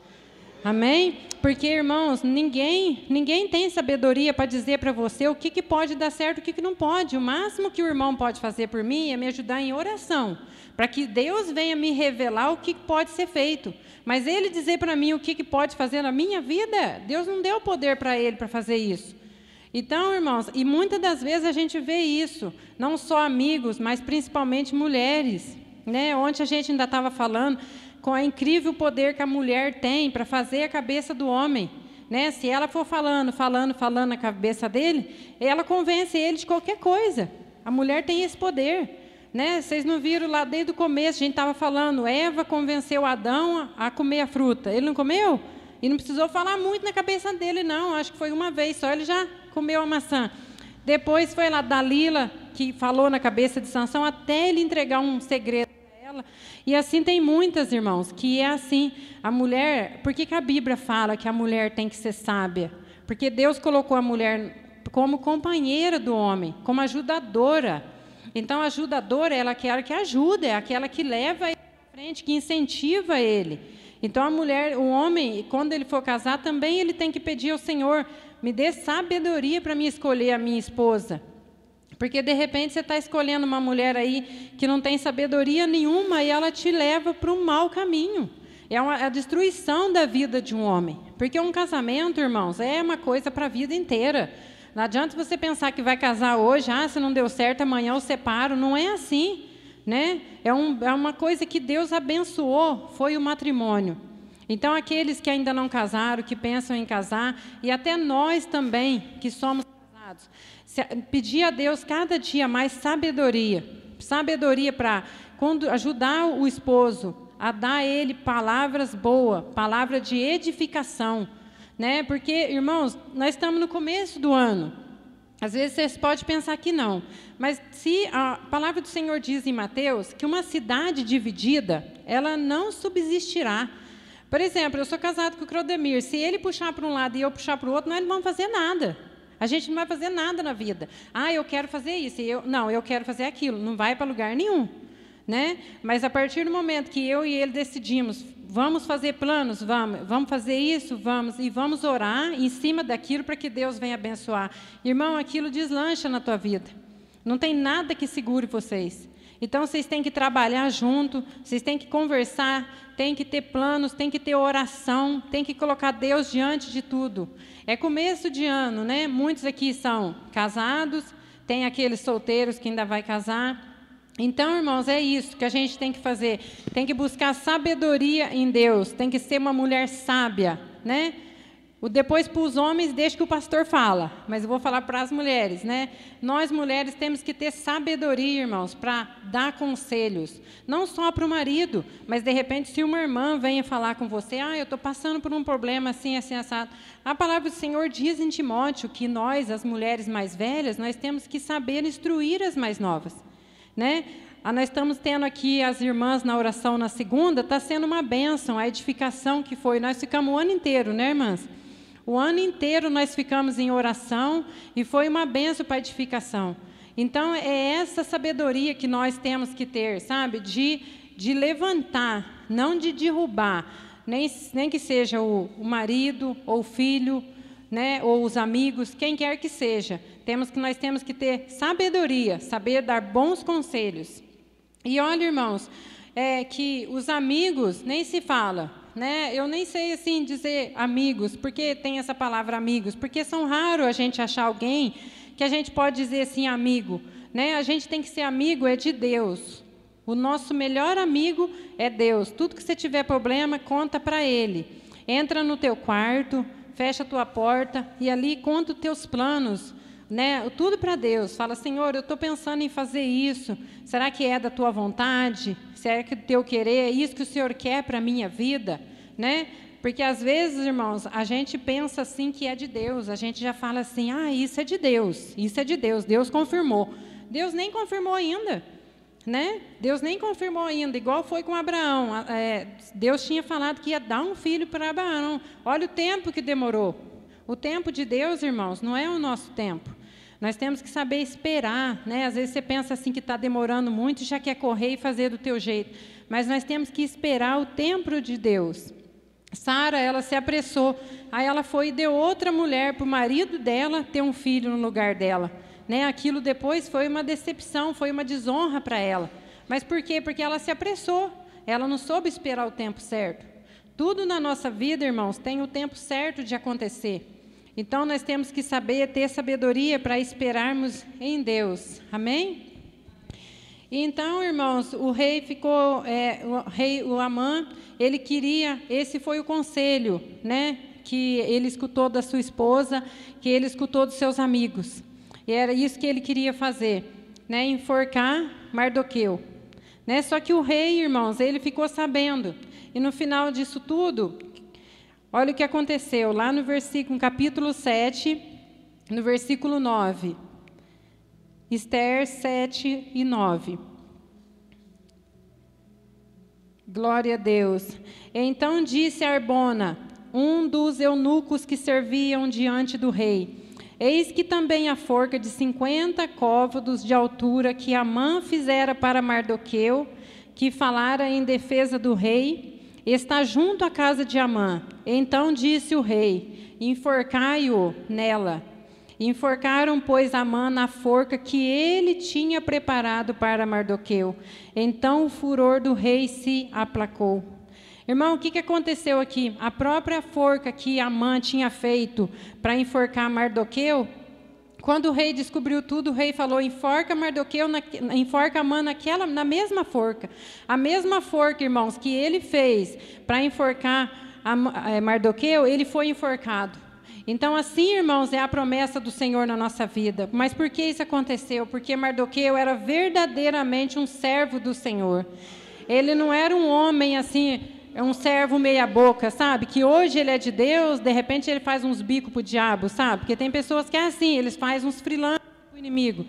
Amém? Porque, irmãos, ninguém tem sabedoria para dizer para você o que pode dar certo e o que não pode. O máximo que o irmão pode fazer por mim é me ajudar em oração, para que Deus venha me revelar o que pode ser feito. Mas ele dizer para mim o que pode fazer na minha vida, Deus não deu poder para ele para fazer isso. Então, irmãos, e muitas das vezes a gente vê isso, não só amigos, mas principalmente mulheres, né? Ontem a gente ainda estava falando com o incrível poder que a mulher tem para fazer a cabeça do homem, né? Se ela for falando na cabeça dele, ela convence ele de qualquer coisa. A mulher tem esse poder, né? Vocês não viram lá desde o começo, a gente estava falando, Eva convenceu Adão a comer a fruta. Ele não comeu? E não precisou falar muito na cabeça dele, não. Acho que foi uma vez só, ele já comeu a maçã. Depois foi lá Dalila, que falou na cabeça de Sansão, até ele entregar um segredo para ela. E assim tem muitas, irmãos, que é assim. A mulher, por que a Bíblia fala que a mulher tem que ser sábia? Porque Deus colocou a mulher como companheira do homem, como ajudadora. Então, a ajudadora é aquela que ajuda, é aquela que leva ele para frente, que incentiva ele. Então, a mulher, o homem, quando ele for casar, também ele tem que pedir ao Senhor, me dê sabedoria para me escolher a minha esposa. Porque, de repente, você está escolhendo uma mulher aí que não tem sabedoria nenhuma e ela te leva para um mau caminho. É a destruição da vida de um homem. Porque um casamento, irmãos, é uma coisa para a vida inteira. Não adianta você pensar que vai casar hoje, se não deu certo, amanhã eu separo. Não é assim, né? É uma coisa que Deus abençoou, foi o matrimônio. Então, aqueles que ainda não casaram, que pensam em casar, e até nós também, que somos casados, pedir a Deus cada dia mais sabedoria para ajudar o esposo a dar a ele palavras boas, palavra de edificação, né? Porque, irmãos, nós estamos no começo do ano. Às vezes vocês podem pensar que não, mas se a palavra do Senhor diz em Mateus que uma cidade dividida, ela não subsistirá. Por exemplo, eu sou casado com o Crodemir, se ele puxar para um lado e eu puxar para o outro, nós não vamos fazer nada. A gente não vai fazer nada na vida. Eu quero fazer isso, eu quero fazer aquilo. Não vai para lugar nenhum, né? Mas a partir do momento que eu e ele decidimos, vamos fazer planos, vamos fazer isso, e vamos orar em cima daquilo para que Deus venha abençoar. Irmão, aquilo deslancha na tua vida. Não tem nada que segure vocês. Então, vocês têm que trabalhar junto, vocês têm que conversar, têm que ter planos, têm que ter oração, têm que colocar Deus diante de tudo. É começo de ano, né? Muitos aqui são casados, tem aqueles solteiros que ainda vai casar. Então, irmãos, é isso que a gente tem que fazer. Tem que buscar sabedoria em Deus, tem que ser uma mulher sábia, né? Depois, para os homens, deixa que o pastor fala, mas eu vou falar para as mulheres, né? Nós, mulheres, temos que ter sabedoria, irmãos, para dar conselhos. Não só para o marido, mas, de repente, se uma irmã venha falar com você, eu estou passando por um problema assim, assim, assado. A palavra do Senhor diz em Timóteo que nós, as mulheres mais velhas, nós temos que saber instruir as mais novas, né? Nós estamos tendo aqui as irmãs na oração na segunda, está sendo uma bênção, a edificação que foi. Nós ficamos o ano inteiro, né, irmãs? O ano inteiro nós ficamos em oração e foi uma bênção para a edificação. Então, é essa sabedoria que nós temos que ter, sabe? De levantar, não de derrubar, nem que seja o marido ou o filho, né? Ou os amigos, quem quer que seja. Nós temos que ter sabedoria, saber dar bons conselhos. E olha, irmãos, que os amigos nem se fala. né? Eu nem sei assim dizer amigos, porque tem essa palavra amigos, porque são raros a gente achar alguém que a gente pode dizer assim amigo, né? A gente tem que ser amigo é de Deus. O nosso melhor amigo é Deus. Tudo que você tiver problema, conta para Ele. Entra no teu quarto, fecha a tua porta e ali conta os teus planos, né? Tudo para Deus. Fala, Senhor, eu estou pensando em fazer isso. Será que é da tua vontade? Será que é do teu querer? É isso que o Senhor quer para a minha vida? Né? Porque às vezes, irmãos, a gente pensa assim que é de Deus. A gente já fala assim, isso é de Deus. Isso é de Deus. Deus confirmou. Deus nem confirmou ainda. Né? Deus nem confirmou ainda, igual foi com Abraão. Deus tinha falado que ia dar um filho para Abraão. Olha o tempo que demorou. O tempo de Deus, irmãos, não é o nosso tempo. Nós temos que saber esperar, né? Às vezes você pensa assim que está demorando muito e já quer correr e fazer do teu jeito. Mas nós temos que esperar o tempo de Deus. Sara, ela se apressou. Aí ela foi e deu outra mulher para o marido dela ter um filho no lugar dela. Né? Aquilo depois foi uma decepção, foi uma desonra para ela. Mas por quê? Porque ela se apressou. Ela não soube esperar o tempo certo. Tudo na nossa vida, irmãos, tem o tempo certo de acontecer. Então, nós temos que saber ter sabedoria para esperarmos em Deus. Amém? E então, irmãos, o rei ficou, o Amã, ele queria, esse foi o conselho, né, que ele escutou da sua esposa, que ele escutou dos seus amigos. E era isso que ele queria fazer, né, enforcar Mardoqueu. Né? Só que o rei, irmãos, ele ficou sabendo. E no final disso tudo, olha o que aconteceu, lá no capítulo 7, no versículo 9. Esther 7 e 9. Glória a Deus. Então disse Arbona, um dos eunucos que serviam diante do rei: eis que também a forca de 50 côvados de altura que Amã fizera para Mardoqueu, que falara em defesa do rei, está junto à casa de Amã. Então disse o rei: enforcai-o nela. Enforcaram, pois, Amã na forca que ele tinha preparado para Mardoqueu. Então o furor do rei se aplacou. Irmão, o que aconteceu aqui? A própria forca que Amã tinha feito para enforcar Mardoqueu, quando o rei descobriu tudo, o rei falou: enforca Mardoqueu, enforca Amã na mesma forca. A mesma forca, irmãos, que ele fez para enforcar Mardoqueu, ele foi enforcado. Então, assim, irmãos, é a promessa do Senhor na nossa vida. Mas por que isso aconteceu? Porque Mardoqueu era verdadeiramente um servo do Senhor. Ele não era um homem assim, um servo meia boca, sabe? Que hoje ele é de Deus, de repente ele faz uns bicos para o diabo, sabe? Porque tem pessoas que é assim, eles fazem uns freelancers para o inimigo.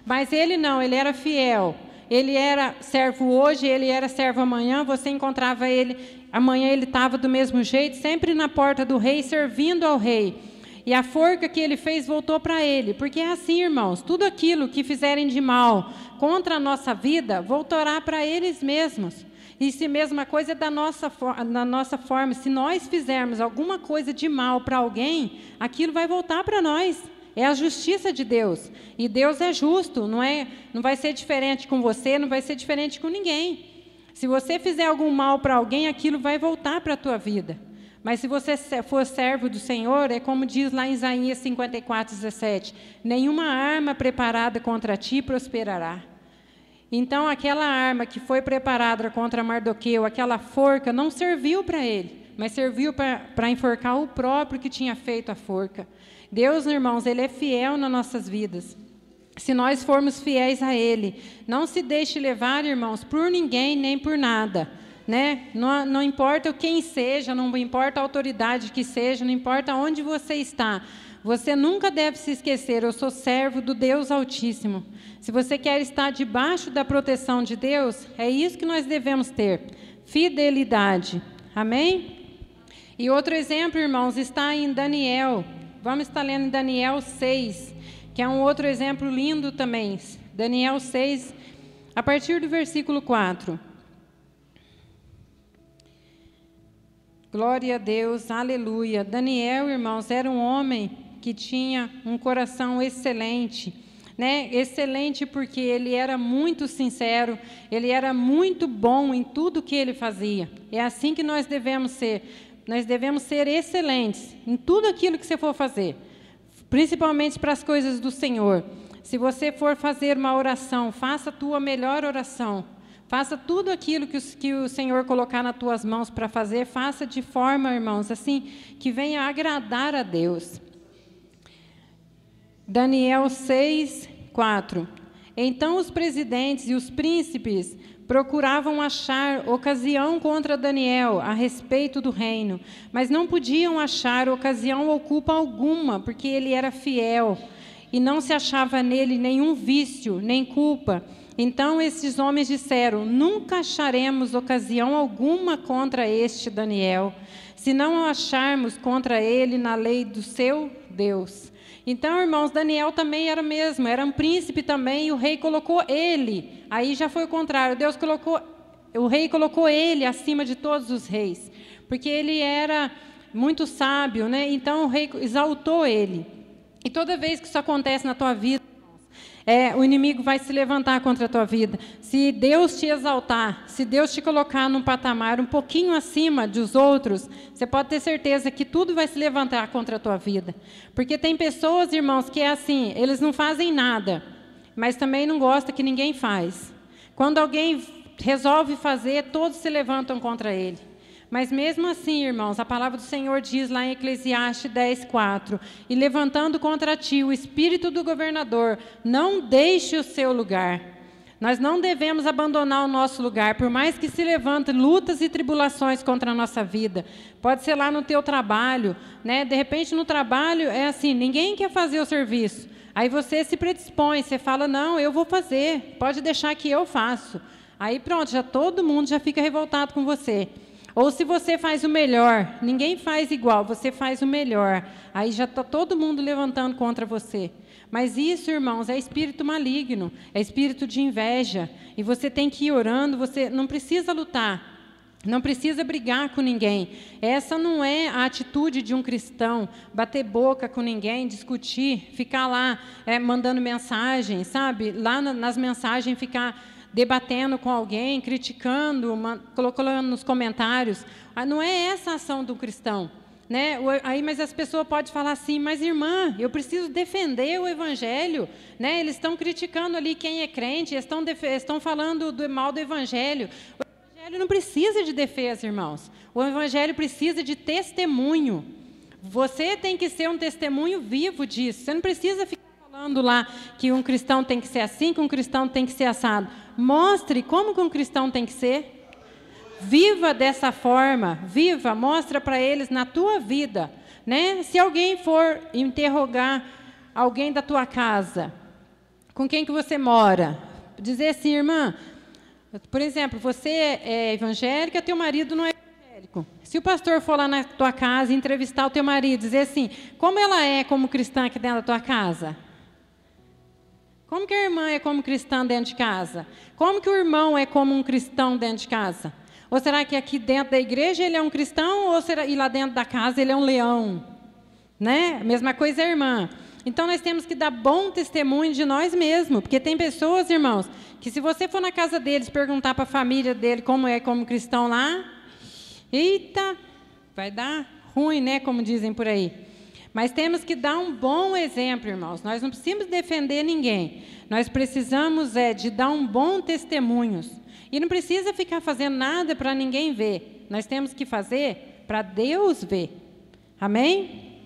Mas ele não, ele era fiel. Ele era servo hoje, ele era servo amanhã, você encontrava ele, amanhã ele estava do mesmo jeito, sempre na porta do rei, servindo ao rei. E a forca que ele fez voltou para ele, porque é assim, irmãos, tudo aquilo que fizerem de mal contra a nossa vida, voltará para eles mesmos. E se mesma coisa é da nossa forma, se nós fizermos alguma coisa de mal para alguém, aquilo vai voltar para nós. É a justiça de Deus. E Deus é justo, não vai ser diferente com você, não vai ser diferente com ninguém. Se você fizer algum mal para alguém, aquilo vai voltar para a tua vida. Mas se você for servo do Senhor, é como diz lá em Isaías 54:17, nenhuma arma preparada contra ti prosperará. Então, aquela arma que foi preparada contra Mardoqueu, aquela forca, não serviu para ele, mas serviu para enforcar o próprio que tinha feito a forca. Deus, irmãos, Ele é fiel nas nossas vidas. Se nós formos fiéis a Ele, não se deixe levar, irmãos, por ninguém nem por nada. Né? Não importa quem seja, não importa a autoridade que seja, não importa onde você está. Você nunca deve se esquecer, eu sou servo do Deus Altíssimo. Se você quer estar debaixo da proteção de Deus, é isso que nós devemos ter, fidelidade. Amém? E outro exemplo, irmãos, está em Daniel. Vamos estar lendo em Daniel 6, que é um outro exemplo lindo também. Daniel 6, a partir do versículo 4. Glória a Deus, aleluia. Daniel, irmãos, era um homem que tinha um coração excelente. né? Excelente porque ele era muito sincero, ele era muito bom em tudo que ele fazia. É assim que nós devemos ser. Nós devemos ser excelentes em tudo aquilo que você for fazer, principalmente para as coisas do Senhor. Se você for fazer uma oração, faça a tua melhor oração. Faça tudo aquilo que o Senhor colocar nas tuas mãos para fazer, faça de forma, irmãos, assim, que venha agradar a Deus. Daniel 6:4. Então os presidentes e os príncipes procuravam achar ocasião contra Daniel a respeito do reino, mas não podiam achar ocasião ou culpa alguma, porque ele era fiel, e não se achava nele nenhum vício, nem culpa. Então esses homens disseram: nunca acharemos ocasião alguma contra este Daniel, se não acharmos contra ele na lei do seu Deus. Então, irmãos, Daniel também era mesmo, era um príncipe também, e o rei colocou ele. Aí já foi o contrário, o rei colocou ele acima de todos os reis, porque ele era muito sábio, né? Então o rei exaltou ele. E toda vez que isso acontece na tua vida, o inimigo vai se levantar contra a tua vida. Se Deus te exaltar, se Deus te colocar num patamar um pouquinho acima dos outros, você pode ter certeza que tudo vai se levantar contra a tua vida. Porque tem pessoas, irmãos, que é assim, eles não fazem nada, mas também não gostam que ninguém faz. Quando alguém resolve fazer, todos se levantam contra ele. Mas mesmo assim, irmãos, a palavra do Senhor diz lá em Eclesiastes 10:4, e levantando contra ti o espírito do governador, não deixe o seu lugar. Nós não devemos abandonar o nosso lugar, por mais que se levantem lutas e tribulações contra a nossa vida. Pode ser lá no teu trabalho, né? De repente no trabalho é assim, ninguém quer fazer o serviço. Aí você se predispõe, você fala, não, eu vou fazer, pode deixar que eu faço. Aí pronto, todo mundo já fica revoltado com você. Ou se você faz o melhor, ninguém faz igual, você faz o melhor. Aí já está todo mundo levantando contra você. Mas isso, irmãos, é espírito maligno, é espírito de inveja. E você tem que ir orando, você não precisa lutar, não precisa brigar com ninguém. Essa não é a atitude de um cristão, bater boca com ninguém, discutir, ficar lá mandando mensagem, sabe? Lá nas mensagens ficar debatendo com alguém, criticando, colocando nos comentários. Não é essa a ação do cristão, né? Aí, mas as pessoas podem falar assim, mas irmã, eu preciso defender o evangelho, né? Eles estão criticando ali quem é crente, estão falando do mal do evangelho. O evangelho não precisa de defesa, irmãos. O evangelho precisa de testemunho. Você tem que ser um testemunho vivo disso. Você não precisa ficar falando lá que um cristão tem que ser assim, que um cristão tem que ser assado. Mostre como que um cristão tem que ser. Viva dessa forma, viva, mostra para eles na tua vida, né? Se alguém for interrogar alguém da tua casa, com quem que você mora, dizer assim, irmã, por exemplo, você é evangélica, teu marido não é evangélico. Se o pastor for lá na tua casa entrevistar o teu marido, dizer assim, como ela é como cristã aqui dentro da tua casa? Como que a irmã é como cristã dentro de casa? Como que o irmão é como um cristão dentro de casa? Ou será que aqui dentro da igreja ele é um cristão, ou será e lá dentro da casa ele é um leão? Né? A mesma coisa é a irmã. Então nós temos que dar bom testemunho de nós mesmos, porque tem pessoas, irmãos, que se você for na casa deles perguntar para a família dele como é como cristão lá, eita, vai dar ruim, né? Como dizem por aí. Mas temos que dar um bom exemplo, irmãos. Nós não precisamos defender ninguém. Nós precisamos de dar um bom testemunho. E não precisa ficar fazendo nada para ninguém ver. Nós temos que fazer para Deus ver. Amém?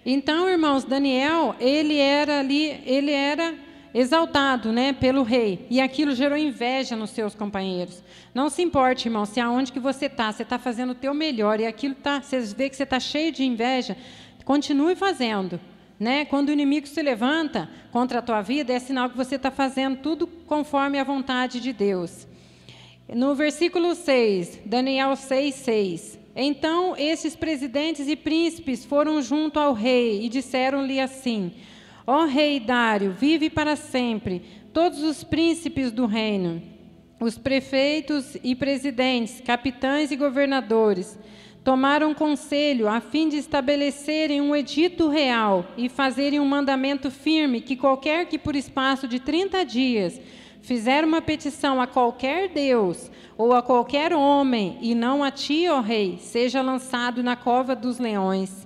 Então, irmãos, Daniel, ele era exaltado, né, pelo rei. E aquilo gerou inveja nos seus companheiros. Não se importe, irmão, se aonde que você está fazendo o teu melhor e aquilo você vê que você está cheio de inveja, continue fazendo, né? Quando o inimigo se levanta contra a tua vida, é sinal que você está fazendo tudo conforme a vontade de Deus. No versículo 6, Daniel 6:6. Então esses presidentes e príncipes foram junto ao rei e disseram-lhe assim: ó rei Dário, vive para sempre. Todos os príncipes do reino, os prefeitos e presidentes, capitães e governadores, tomaram conselho a fim de estabelecerem um edito real e fazerem um mandamento firme que qualquer que por espaço de 30 dias fizer uma petição a qualquer Deus ou a qualquer homem, e não a ti, ó rei, seja lançado na cova dos leões.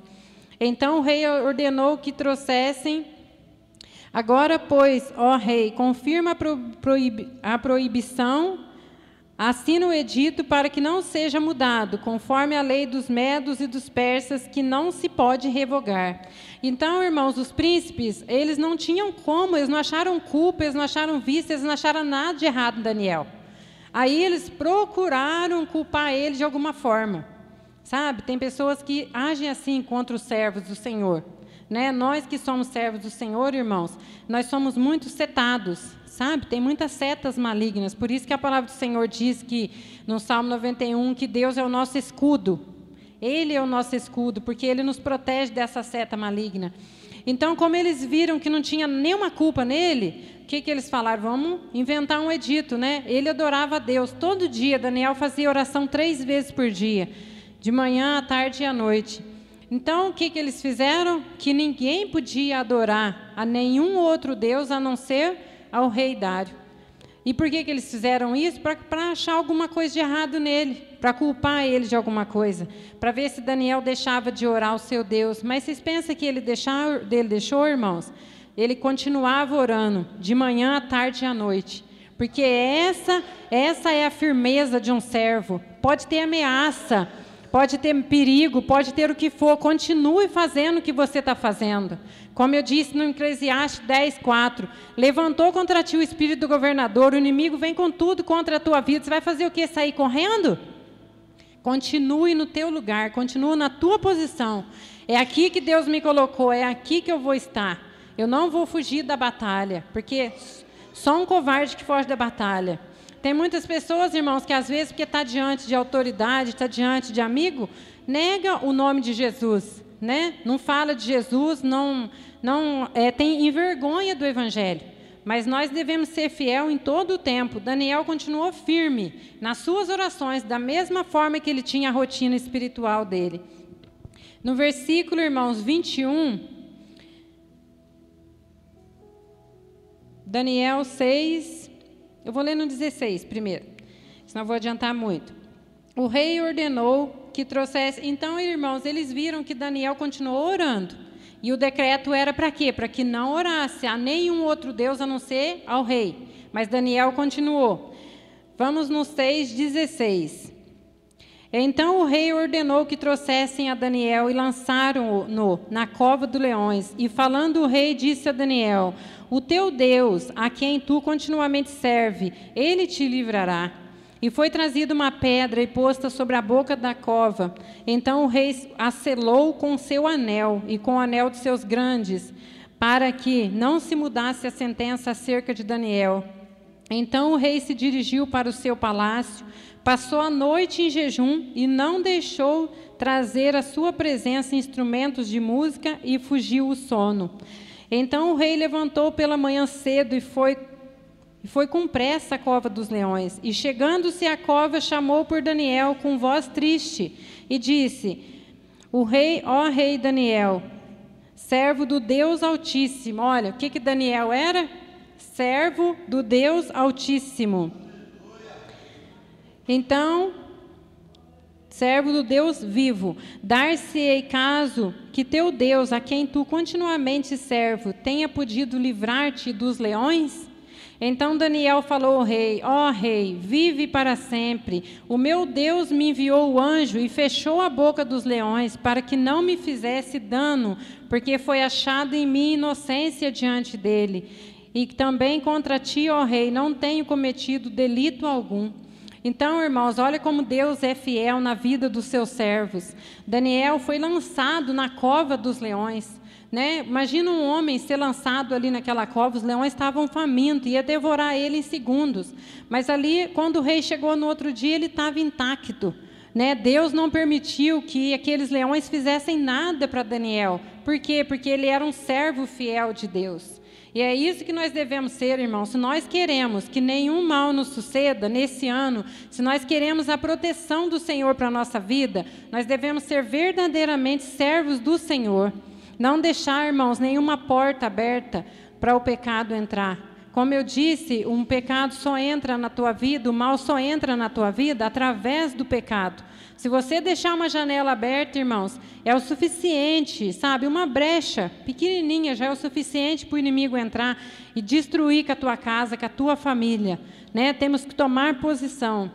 Então o rei ordenou que trouxessem. Agora, pois, ó rei, confirma a proibição, assina o edito para que não seja mudado, conforme a lei dos medos e dos persas, que não se pode revogar. Então, irmãos, os príncipes, eles não tinham como, eles não acharam culpa, eles não acharam vício, eles não acharam nada de errado em Daniel. Aí eles procuraram culpar ele de alguma forma. Sabe, tem pessoas que agem assim contra os servos do Senhor. Né? Nós que somos servos do Senhor, irmãos, nós somos muito setados. Sabe, tem muitas setas malignas. Por isso que a palavra do Senhor diz que, no Salmo 91, que Deus é o nosso escudo. Ele é o nosso escudo, porque Ele nos protege dessa seta maligna. Então, como eles viram que não tinha nenhuma culpa nele, o que eles falaram? Vamos inventar um edito, né? Ele adorava a Deus todo dia. Daniel fazia oração 3 vezes por dia, de manhã, à tarde e à noite. Então, o que eles fizeram? Que ninguém podia adorar a nenhum outro Deus a não ser ao rei Dário. E por que eles fizeram isso? Para achar alguma coisa de errado nele, para culpar ele de alguma coisa, para ver se Daniel deixava de orar ao seu Deus. Mas vocês pensam que ele deixou, irmãos? Ele continuava orando, de manhã, à tarde e à noite. Porque essa é a firmeza de um servo. Pode ter ameaça, pode ter perigo, pode ter o que for, continue fazendo o que você está fazendo. Como eu disse no Eclesiastes 10:4, levantou contra ti o espírito do governador, o inimigo vem com tudo contra a tua vida, você vai fazer o quê? Sair correndo? Continue no teu lugar, continue na tua posição. É aqui que Deus me colocou, é aqui que eu vou estar. Eu não vou fugir da batalha, porque só um covarde que foge da batalha. Tem muitas pessoas, irmãos, que às vezes, porque está diante de autoridade, está diante de amigo, nega o nome de Jesus, né? Não fala de Jesus, tem envergonha do Evangelho. Mas nós devemos ser fiel em todo o tempo. Daniel continuou firme nas suas orações, da mesma forma que ele tinha a rotina espiritual dele. No versículo, irmãos, 21, Daniel 6... Eu vou ler no 16 primeiro, senão vou adiantar muito. O rei ordenou que trouxesse... Então, irmãos, eles viram que Daniel continuou orando. E o decreto era para quê? Para que não orasse a nenhum outro Deus a não ser ao rei. Mas Daniel continuou. Vamos no 6:16. Então o rei ordenou que trouxessem a Daniel e lançaram-no na cova dos leões. E falando o rei, disse a Daniel: o teu Deus, a quem tu continuamente serve, ele te livrará. E foi trazida uma pedra e posta sobre a boca da cova. Então o rei a selou com seu anel e com o anel de seus grandes, para que não se mudasse a sentença acerca de Daniel. Então o rei se dirigiu para o seu palácio, passou a noite em jejum e não deixou trazer à sua presença instrumentos de música e fugiu o sono. Então o rei levantou pela manhã cedo e foi com pressa à cova dos leões. E chegando-se à cova, chamou por Daniel com voz triste e disse: o rei, ó rei Daniel, servo do Deus Altíssimo. Olha, o que Daniel era? Servo do Deus Altíssimo. Então, servo do Deus vivo, dar-se-ei caso que teu Deus, a quem tu continuamente servo, tenha podido livrar-te dos leões? Então Daniel falou ao rei: ó rei, vive para sempre. O meu Deus me enviou o anjo e fechou a boca dos leões para que não me fizesse dano, porque foi achado em mim inocência diante dele. E também contra ti, ó rei, não tenho cometido delito algum. Então, irmãos, olha como Deus é fiel na vida dos seus servos. Daniel foi lançado na cova dos leões, né? Imagina um homem ser lançado ali naquela cova, os leões estavam famintos, ia devorar ele em segundos. Mas ali, quando o rei chegou no outro dia, ele estava intacto, né? Deus não permitiu que aqueles leões fizessem nada para Daniel. Por quê? Porque ele era um servo fiel de Deus. E é isso que nós devemos ser, irmãos. Se nós queremos que nenhum mal nos suceda nesse ano, se nós queremos a proteção do Senhor para a nossa vida, nós devemos ser verdadeiramente servos do Senhor. Não deixar, irmãos, nenhuma porta aberta para o pecado entrar. Como eu disse, um pecado só entra na tua vida, o mal só entra na tua vida através do pecado. Se você deixar uma janela aberta, irmãos, é o suficiente, sabe? Uma brecha pequenininha já é o suficiente para o inimigo entrar e destruir com a tua casa, com a tua família, né? Temos que tomar posição.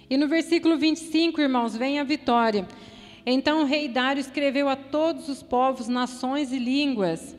E no versículo 25, irmãos, vem a vitória. Então o rei Dário escreveu a todos os povos, nações e línguas.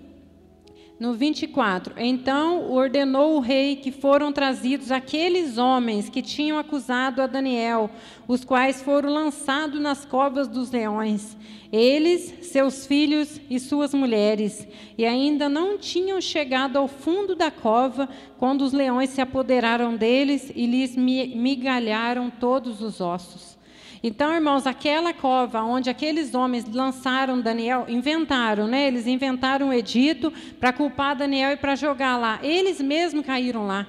No 24, então ordenou o rei que foram trazidos aqueles homens que tinham acusado a Daniel, os quais foram lançados nas covas dos leões, eles, seus filhos e suas mulheres, e ainda não tinham chegado ao fundo da cova, quando os leões se apoderaram deles e lhes migalharam todos os ossos. Então, irmãos, aquela cova onde aqueles homens lançaram Daniel, inventaram, né? Eles inventaram um edito para culpar Daniel e para jogar lá. Eles mesmos caíram lá.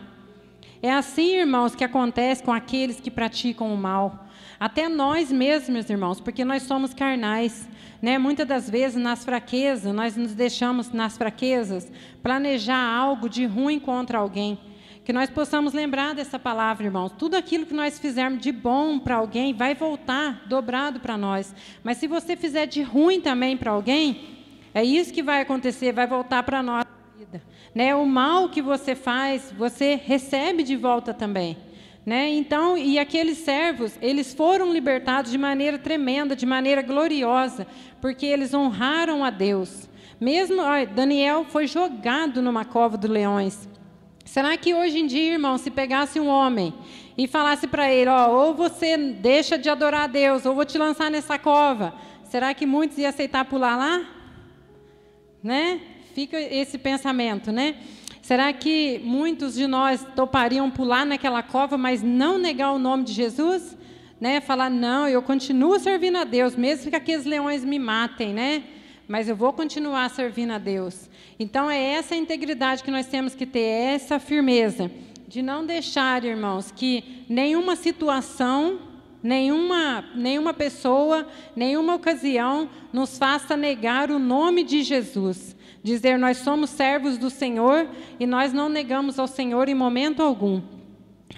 É assim, irmãos, que acontece com aqueles que praticam o mal. Até nós mesmos, irmãos, porque nós somos carnais, né? Muitas das vezes, nas fraquezas, nós nos deixamos, nas fraquezas, planejar algo de ruim contra alguém. Que nós possamos lembrar dessa palavra, irmãos. Tudo aquilo que nós fizermos de bom para alguém vai voltar dobrado para nós. Mas se você fizer de ruim também para alguém, é isso que vai acontecer, vai voltar para a nossa vida. Né? O mal que você faz, você recebe de volta também. Né? Então, e aqueles servos, eles foram libertados de maneira tremenda, de maneira gloriosa, porque eles honraram a Deus. Mesmo Daniel foi jogado numa cova dos leões. Será que hoje em dia, irmão, se pegasse um homem e falasse para ele, ou você deixa de adorar a Deus, ou vou te lançar nessa cova, será que muitos iam aceitar pular lá? Né? Fica esse pensamento, né? Será que muitos de nós topariam pular naquela cova, mas não negar o nome de Jesus? Né? Falar, não, eu continuo servindo a Deus, mesmo que aqueles leões me matem, né? Mas eu vou continuar servindo a Deus. Então, é essa integridade que nós temos que ter, é essa firmeza, de não deixar, irmãos, que nenhuma situação, nenhuma pessoa, nenhuma ocasião nos faça negar o nome de Jesus. Dizer, nós somos servos do Senhor e nós não negamos ao Senhor em momento algum.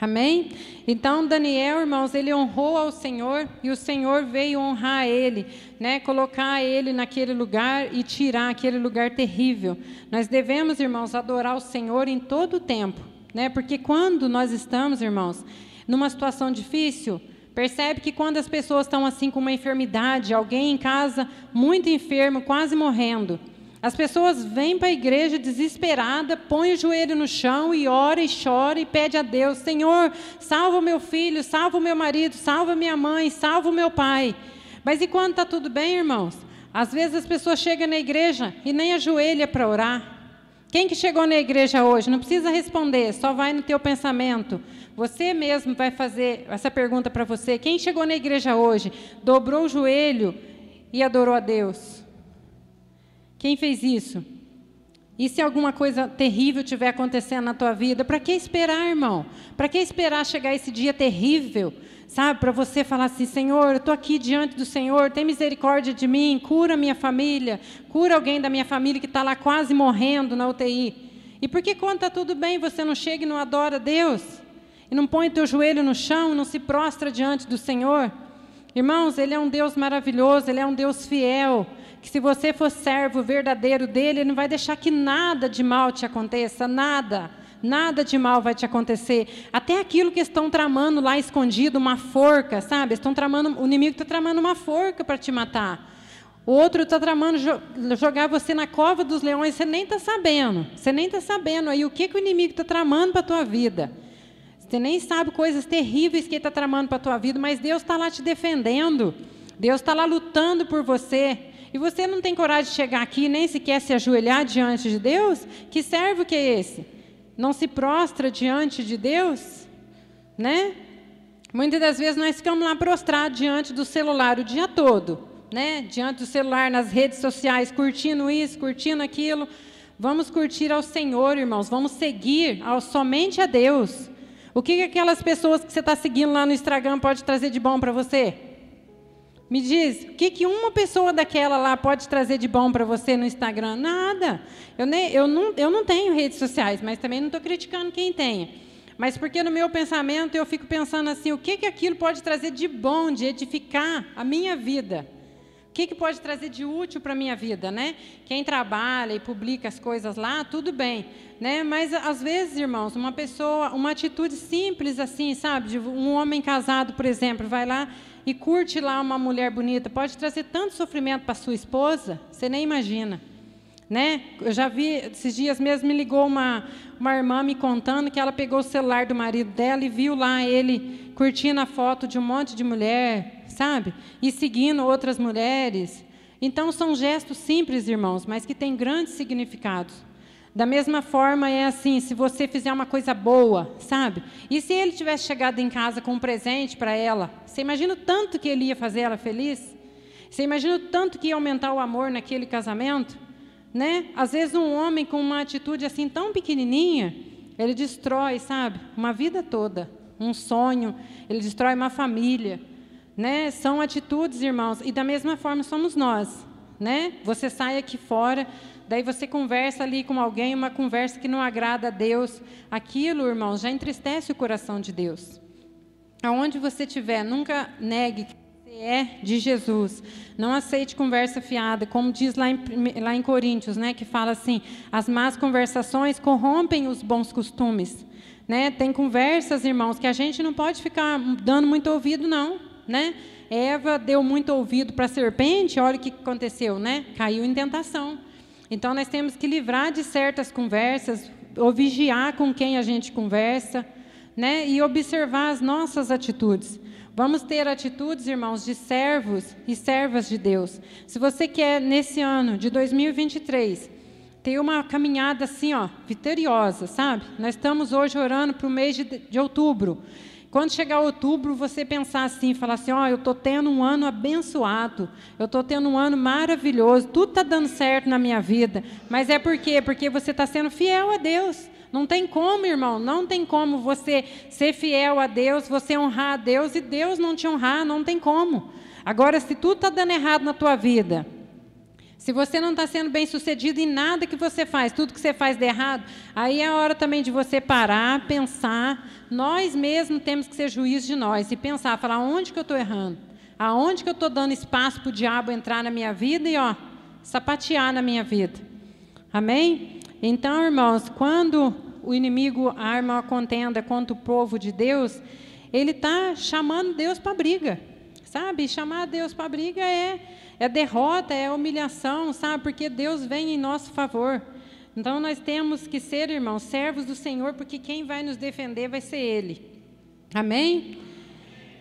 Amém? Então, Daniel, irmãos, ele honrou ao Senhor e o Senhor veio honrar ele, né? Colocar ele naquele lugar e tirar aquele lugar terrível. Nós devemos, irmãos, adorar o Senhor em todo o tempo, né? Porque quando nós estamos, irmãos, numa situação difícil, percebe que quando as pessoas estão assim com uma enfermidade, alguém em casa muito enfermo, quase morrendo, as pessoas vêm para a igreja desesperada, põe o joelho no chão e ora e chora e pede a Deus, Senhor, salva o meu filho, salva o meu marido, salva minha mãe, salva o meu pai. Mas e quando está tudo bem, irmãos? Às vezes as pessoas chegam na igreja e nem ajoelha para orar. Quem que chegou na igreja hoje? Não precisa responder, só vai no teu pensamento. Você mesmo vai fazer essa pergunta para você. Quem chegou na igreja hoje, dobrou o joelho e adorou a Deus? Quem fez isso? E se alguma coisa terrível estiver acontecendo na tua vida, para que esperar, irmão? Para que esperar chegar esse dia terrível? Sabe, para você falar assim, Senhor, eu estou aqui diante do Senhor, tem misericórdia de mim, cura minha família, cura alguém da minha família que está lá quase morrendo na UTI. E por que quando está tudo bem, você não chega e não adora a Deus? E não põe o teu joelho no chão, não se prostra diante do Senhor? Irmãos, Ele é um Deus maravilhoso, Ele é um Deus fiel, que se você for servo verdadeiro dEle, Ele não vai deixar que nada de mal te aconteça, nada de mal vai te acontecer. Até aquilo que estão tramando lá escondido, uma forca, sabe? O inimigo está tramando uma forca para te matar. O outro está tramando jogar você na cova dos leões, você nem está sabendo aí o que o inimigo está tramando para a tua vida. Você nem sabe coisas terríveis que ele está tramando para a tua vida, mas Deus está lá te defendendo. Deus está lá lutando por você. E você não tem coragem de chegar aqui, nem sequer se ajoelhar diante de Deus? Que servo que é esse? Não se prostra diante de Deus? Né? Muitas das vezes nós ficamos lá prostrados diante do celular o dia todo, né? Diante do celular, nas redes sociais, curtindo isso, curtindo aquilo. Vamos curtir ao Senhor, irmãos. Vamos seguir somente a Deus. O que aquelas pessoas que você está seguindo lá no Instagram pode trazer de bom para você? Me diz, o que uma pessoa daquela lá pode trazer de bom para você no Instagram? Nada. Eu não tenho redes sociais, mas também não estou criticando quem tenha. Mas porque no meu pensamento eu fico pensando assim, o que aquilo pode trazer de bom, de edificar a minha vida? O que pode trazer de útil para a minha vida, né? Quem trabalha e publica as coisas lá, tudo bem, né? Mas às vezes, irmãos, uma atitude simples assim, sabe? De um homem casado, por exemplo, vai lá e curte lá uma mulher bonita, pode trazer tanto sofrimento para sua esposa, você nem imagina, né? Eu já vi, esses dias mesmo me ligou uma irmã me contando que ela pegou o celular do marido dela e viu lá ele curtindo a foto de um monte de mulher, sabe? E seguindo outras mulheres. Então, são gestos simples, irmãos, mas que têm grandes significados. Da mesma forma, é assim, se você fizer uma coisa boa, sabe? E se ele tivesse chegado em casa com um presente para ela, você imagina o tanto que ele ia fazer ela feliz? Você imagina o tanto que ia aumentar o amor naquele casamento? Né? Às vezes, um homem com uma atitude assim tão pequenininha, ele destrói, sabe? Uma vida toda, um sonho, ele destrói uma família. Né? São atitudes, irmãos, e da mesma forma somos nós, né? Você sai aqui fora, daí você conversa ali com alguém, uma conversa que não agrada a Deus, aquilo, irmãos, já entristece o coração de Deus. Aonde você estiver, nunca negue que você é de Jesus, não aceite conversa fiada, como diz lá em Coríntios, né? Que fala assim, as más conversações corrompem os bons costumes, né? Tem conversas, irmãos, que a gente não pode ficar dando muito ouvido, não. Né? Eva deu muito ouvido para a serpente, olha o que aconteceu, né? Caiu em tentação. Então, nós temos que livrar de certas conversas, ou vigiar com quem a gente conversa, né? E observar as nossas atitudes. Vamos ter atitudes, irmãos, de servos e servas de Deus. Se você quer, nesse ano de 2023, ter uma caminhada assim, ó, vitoriosa, sabe? Nós estamos hoje orando para o mês de outubro. Quando chegar outubro, você pensar assim, falar assim, ó, eu estou tendo um ano abençoado, eu estou tendo um ano maravilhoso, tudo está dando certo na minha vida. Mas é por quê? Porque você está sendo fiel a Deus. Não tem como, irmão, não tem como você ser fiel a Deus, você honrar a Deus e Deus não te honrar, não tem como. Agora, se tudo está dando errado na tua vida, se você não está sendo bem-sucedido em nada que você faz, tudo que você faz de errado, aí é a hora também de você parar, pensar. Nós mesmos temos que ser juízes de nós e pensar, falar, onde que eu estou errando? Aonde que eu estou dando espaço para o diabo entrar na minha vida e, ó, sapatear na minha vida? Amém? Então, irmãos, quando o inimigo arma uma contenda contra o povo de Deus, ele está chamando Deus para a briga, sabe? Chamar Deus para a briga é derrota, é humilhação, sabe? Porque Deus vem em nosso favor. Então, nós temos que ser, irmãos, servos do Senhor, porque quem vai nos defender vai ser Ele. Amém?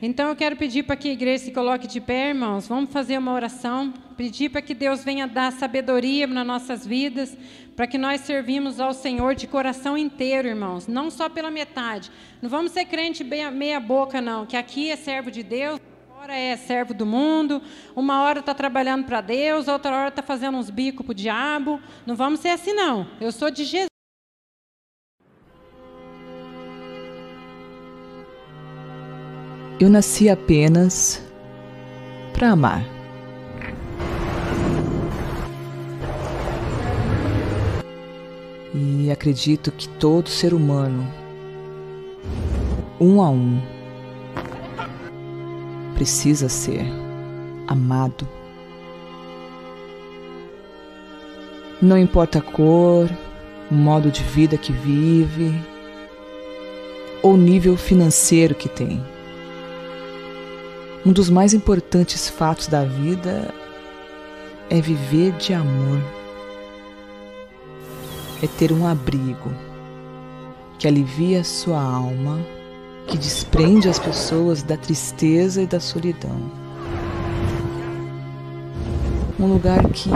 Então, eu quero pedir para que a igreja se coloque de pé, irmãos. Vamos fazer uma oração. Pedir para que Deus venha dar sabedoria nas nossas vidas, para que nós servimos ao Senhor de coração inteiro, irmãos. Não só pela metade. Não vamos ser crente meia boca, não. Que aqui é servo de Deus, hora é servo do mundo, uma hora está trabalhando para Deus, outra hora está fazendo uns bicos para o diabo. Não vamos ser assim, não. Eu sou de Jesus. Eu nasci apenas para amar. E acredito que todo ser humano, um a um, precisa ser amado. Não importa a cor, o modo de vida que vive, ou o nível financeiro que tem. Um dos mais importantes fatos da vida é viver de amor. É ter um abrigo que alivia a sua alma, que desprende as pessoas da tristeza e da solidão. Um lugar que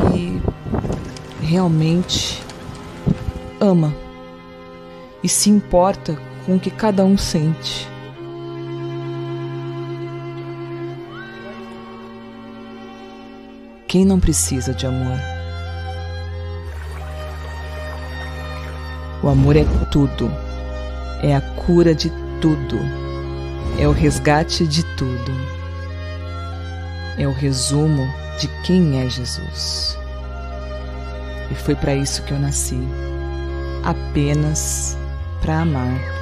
realmente ama e se importa com o que cada um sente. Quem não precisa de amor? O amor é tudo, é a cura de tudo, é o resgate de tudo, é o resumo de quem é Jesus. E foi para isso que eu nasci, apenas para amar.